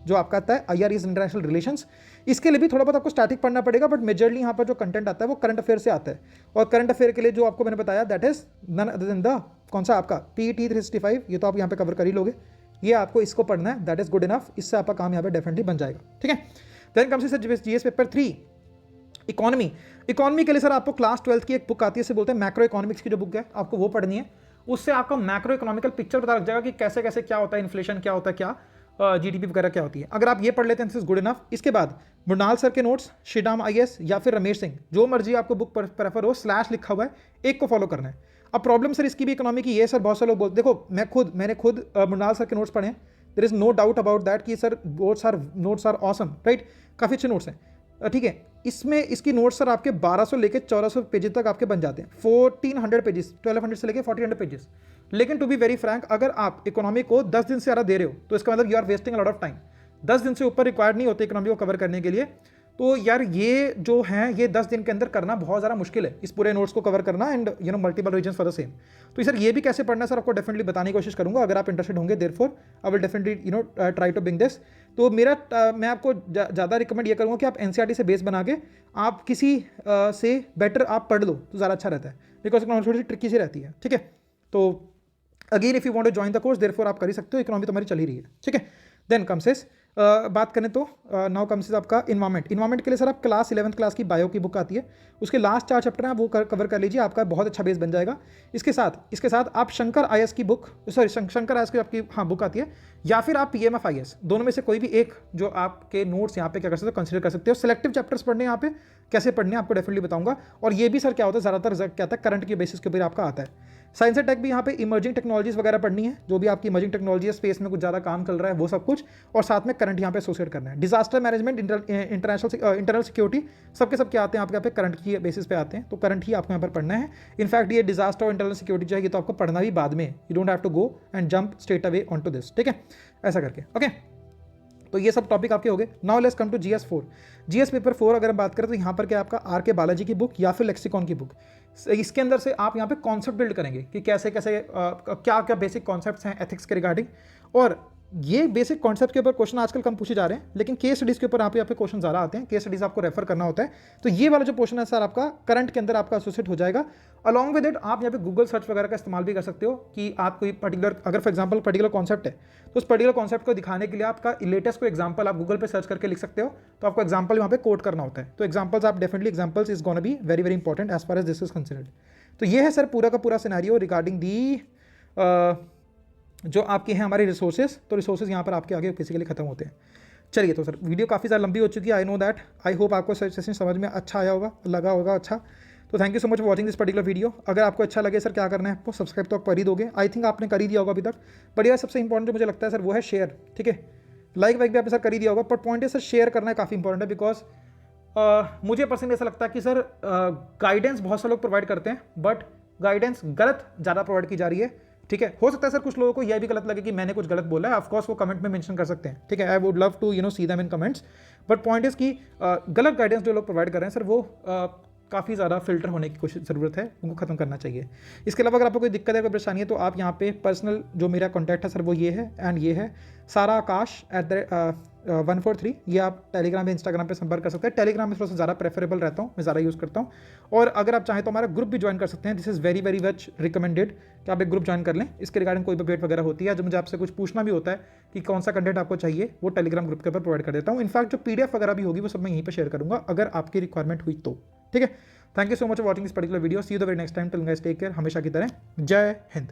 जो आपका आता है IR इज इंटरनेशनल रिलेशंस, इसके लिए भी थोड़ा बहुत आपको स्टैटिक पढ़ना पड़ेगा, बट मेजरली यहाँ पर जो कंटेंट आता है वो करंट अफेयर से आता है। और करंट अफेयर के लिए जो आपको मैंने बताया that is none other than the कौन सा आपका PET 365, ये तो आप यहाँ पे कवर कर ही लोगे, ये आपको इसको पढ़ना है, दैट इज गुड इनफ, इससे आपका काम यहाँ पे डेफिनेटली बन जाएगा, ठीक है। Then comes is GS paper 3 economy के लिए सर आपको क्लास 12th की एक बुक आती है, इसे बोलते हैं मैक्रो इकोनॉमिक्स की जो बुक है आपको वो पढ़नी है, उससे आपका मैक्रो इकोनॉमिकल पिक्चर पता लग जाएगा कि कैसे कैसे क्या होता है, इन्फ्लेशन क्या होता है, क्या GDP वगैरह क्या होती है। अगर आप ये पढ़ लेते हैं दिस इज गुड इनफ। इसके बाद मृणाल सर के नोट्स, श्रीराम IAS या फिर रमेश सिंह, जो मर्जी आपको बुक प्रेफर हो, स्लैश लिखा हुआ है, एक को फॉलो करना है। अब प्रॉब्लम सर इसकी भी इकोनॉमी की ये सर बहुत सारे लोग बोलते, देखो मैंने खुद मृणाल सर के नोट्स पढ़े हैं, there is no doubt about that कि sir notes are awesome, right, काफ़ी अच्छे नोट्स हैं, ठीक है। इसमें इसकी नोट्स सर आपके 1200 लेके 1400 पेजेस तक आपके बन जाते हैं, 1400 पेजेस, 1200 से लेके 1400 पेजेस। लेकिन टू बी वेरी फ्रैंक, अगर आप इकोनॉमी को 10 दिन से ज़्यादा दे रहे हो तो इसका मतलब you are wasting a lot of time. 10 दिन से ऊपर रिक्वायर्ड नहीं होते इकोनॉमी को कवर करने के लिए, तो यार ये जो है ये 10 दिन के अंदर करना बहुत ज़्यादा मुश्किल है, इस पूरे नोट्स को कवर करना, and you know multiple reason for the same. तो सर ये भी कैसे पढ़ना है सर आपको डेफिनेटली बताने की कोशिश करूंगा, अगर आप इंटरेस्टेड होंगे, therefore I will definitely try to bring this. तो मैं आपको ज़्यादा रिकमेंड ये करूँगा कि आप NCERT से बेस बना के आप किसी से बेटर आप पढ़ लो तो ज़्यादा अच्छा रहता है, बिकॉज इकोनॉमी थोड़ी सी ट्रिकी सी रहती है, ठीक है। तो again if you want to join the course therefore आप कर ही सकते हो, इकोनॉमी तुम्हारी चल ही रही है, ठीक है। देन कम्स इज बात करें तो नाउ कम्स इज आपका इन्वायरमेंट के लिए सर आप क्लास 11th क्लास की बायो की बुक आती है, उसके लास्ट 4 चैप्टर हैं वो कवर कर लीजिए, आपका बहुत अच्छा बेस बन जाएगा। इसके साथ आप शंकर IAS की बुक, शंकर IAS की आपकी बुक आती है, या फिर आप PMF IAS, दोनों में से कोई भी एक जो आपके नोट्स यहाँ पे क्या कर सकते हो, कंसिडर कर सकते हो। सिलेक्टिव चैप्टर्स पढ़ने यहाँ पे कैसे पढ़ने आपको डेफिनेटली बताऊंगा, और ये भी सर क्या होता है ज़्यादातर क्या आता है करंट के बेसिस के ऊपर आपका आता है। साइंस एंड टेक भी यहाँ पे इमर्जिंग टेक्नोलॉजीज वगैरह पढ़नी है, जो भी आपकी इमर्जिंग टेक्नोलॉजी है, स्पेस में कुछ ज़्यादा काम चल रहा है वो सब कुछ, और साथ में करंट यहाँ पे एसोसिएट करना है। डिजास्टर मैनेजमेंट, इंटरनल सिक्योरिटी, सबके क्या आते हैं आपके यहाँ पे करंट की बेसिस पे आते हैं, तो करंट ही आपको यहाँ पर पढ़ना है। इनफैक्ट ये डिजास्टर और इंटरनल सिक्योरिटी जो है ये तो आपको पढ़ना भी बाद में, you don't have to go and jump straight away on to this, ठीक है, ऐसा करके, ओके। तो ये सब टॉपिक आपके हो गए। Now let's come to GS paper 4 अगर हम बात करें तो यहाँ पर क्या आपका RK बालाजी की बुक या फिर लेक्सिकॉन की बुक, इसके अंदर से आप यहाँ पे कॉन्सेप्ट बिल्ड करेंगे कि कैसे कैसे क्या क्या बेसिक कॉन्सेप्ट्स हैं एथिक्स के रिगार्डिंग, और ये बेसिक कॉन्सेप्ट के ऊपर क्वेश्चन आजकल कम पूछे जा रहे हैं, लेकिन केस स्टडीज़ के ऊपर यहाँ पे क्वेश्चन ज़्यादा आते हैं, केस स्टडीज़ आपको रेफर करना होता है। तो ये वाला जो पोर्शन है सर आपका करंट के अंदर आपका एसोसिएट हो जाएगा। अलॉन्ग विद इट आप यहाँ पे गूगल सर्च वगैरह का इस्तेमाल भी कर सकते हो कि आप कोई पर्टिकुलर, अगर फॉर एग्जाम्पल पर्टिकुलर कॉन्सेप्ट है तो उस पर्टिकुलर कॉन्सेप्ट को दिखाने के लिए आपका लेटेस्ट कोई एग्जाम्पल आप गूगल पे सर्च करके लिख सकते हो, तो आपको एग्जाम्पल वहाँ पे कोट करना होता है। तो एग्जाम्पल्स आप definitely examples is gonna be very very important as far as this is considered. तो ये है सर पूरा का पूरा सिनेरियो रिगार्डिंग दी जो आपके हैं हमारे रिसोर्सेज। तो रिसोर्सेज यहाँ पर आपके आगे बेसिकली खत्म होते हैं। चलिए, तो सर वीडियो काफ़ी ज़्यादा लंबी हो चुकी है, आई नो दैट, आई होप आपको सेशन समझ में अच्छा आया होगा, लगा होगा अच्छा। तो thank you so much for watching this particular video. अगर आपको अच्छा लगे सर क्या करना है आपको, सब्सक्राइब तो आप कर ही दोगे, आई थिंक आपने कर ही दिया होगा अभी तक, बट यार सबसे इंपॉर्टेंट जो मुझे लगता है सर वो है शेयर, ठीक है। लाइक वाइक भी आपने सर कर ही दिया होगा, बट पॉइंट है सर शेयर करना है काफ़ी इंपॉर्टेंट है, बिकॉज मुझे पर्सनली ऐसा लगता है कि सर गाइडेंस बहुत से लोग प्रोवाइड करते हैं, बट गाइडेंस गलत ज़्यादा प्रोवाइड की जा रही है, ठीक है। हो सकता है सर कुछ लोगों को यह भी गलत लगे कि मैंने कुछ गलत बोला है, ऑफकोर्स वो कमेंट में मेंशन कर सकते हैं, ठीक है। I would love to see them in comments, but point is कि गलत गाइडेंस जो लोग प्रोवाइड कर रहे हैं सर वो काफ़ी ज़्यादा फिल्टर होने की कोशिश ज़रूरत है, उनको ख़त्म करना चाहिए। इसके अलावा अगर आपको कोई दिक्कत है, कोई परेशानी है, तो आप यहाँ पे पर्सनल जो मेरा कॉन्टैक्ट है सर वो ये है, एंड ये है saraakash@143। ये आप टेलीग्राम या इंस्टाग्राम पे संपर्क कर सकते हैं। टेलीग्राम में थोड़ा सा ज़्यादा प्रेफरेबल रहता हूँ, मैं ज़्यादा यूज़ करता हूँ। और अगर आप चाहें तो हमारा ग्रुप भी ज्वाइन कर सकते हैं। This is very very much recommended कि आप एक ग्रुप ज्वाइन कर लें। इसके रिगार्डिंग कोई भी अपडेट वगैरह होती है, जो मुझे आपसे कुछ पूछना भी होता है कि कौन सा कंटेंट आपको चाहिए, वो टेलीग्राम ग्रुप के ऊपर प्रोवाइड कर देता हूँ। इनफैक्ट जो PDF वगैरह भी होगी वो सब मैं यहीं पर शेयर करूँगा अगर आपकी रिक्वायरमेंट हुई तो। ठीक है, thank you so much for watching this particular video. See you the very next time. Till guys take care. हमेशा की तरह जय हिंद।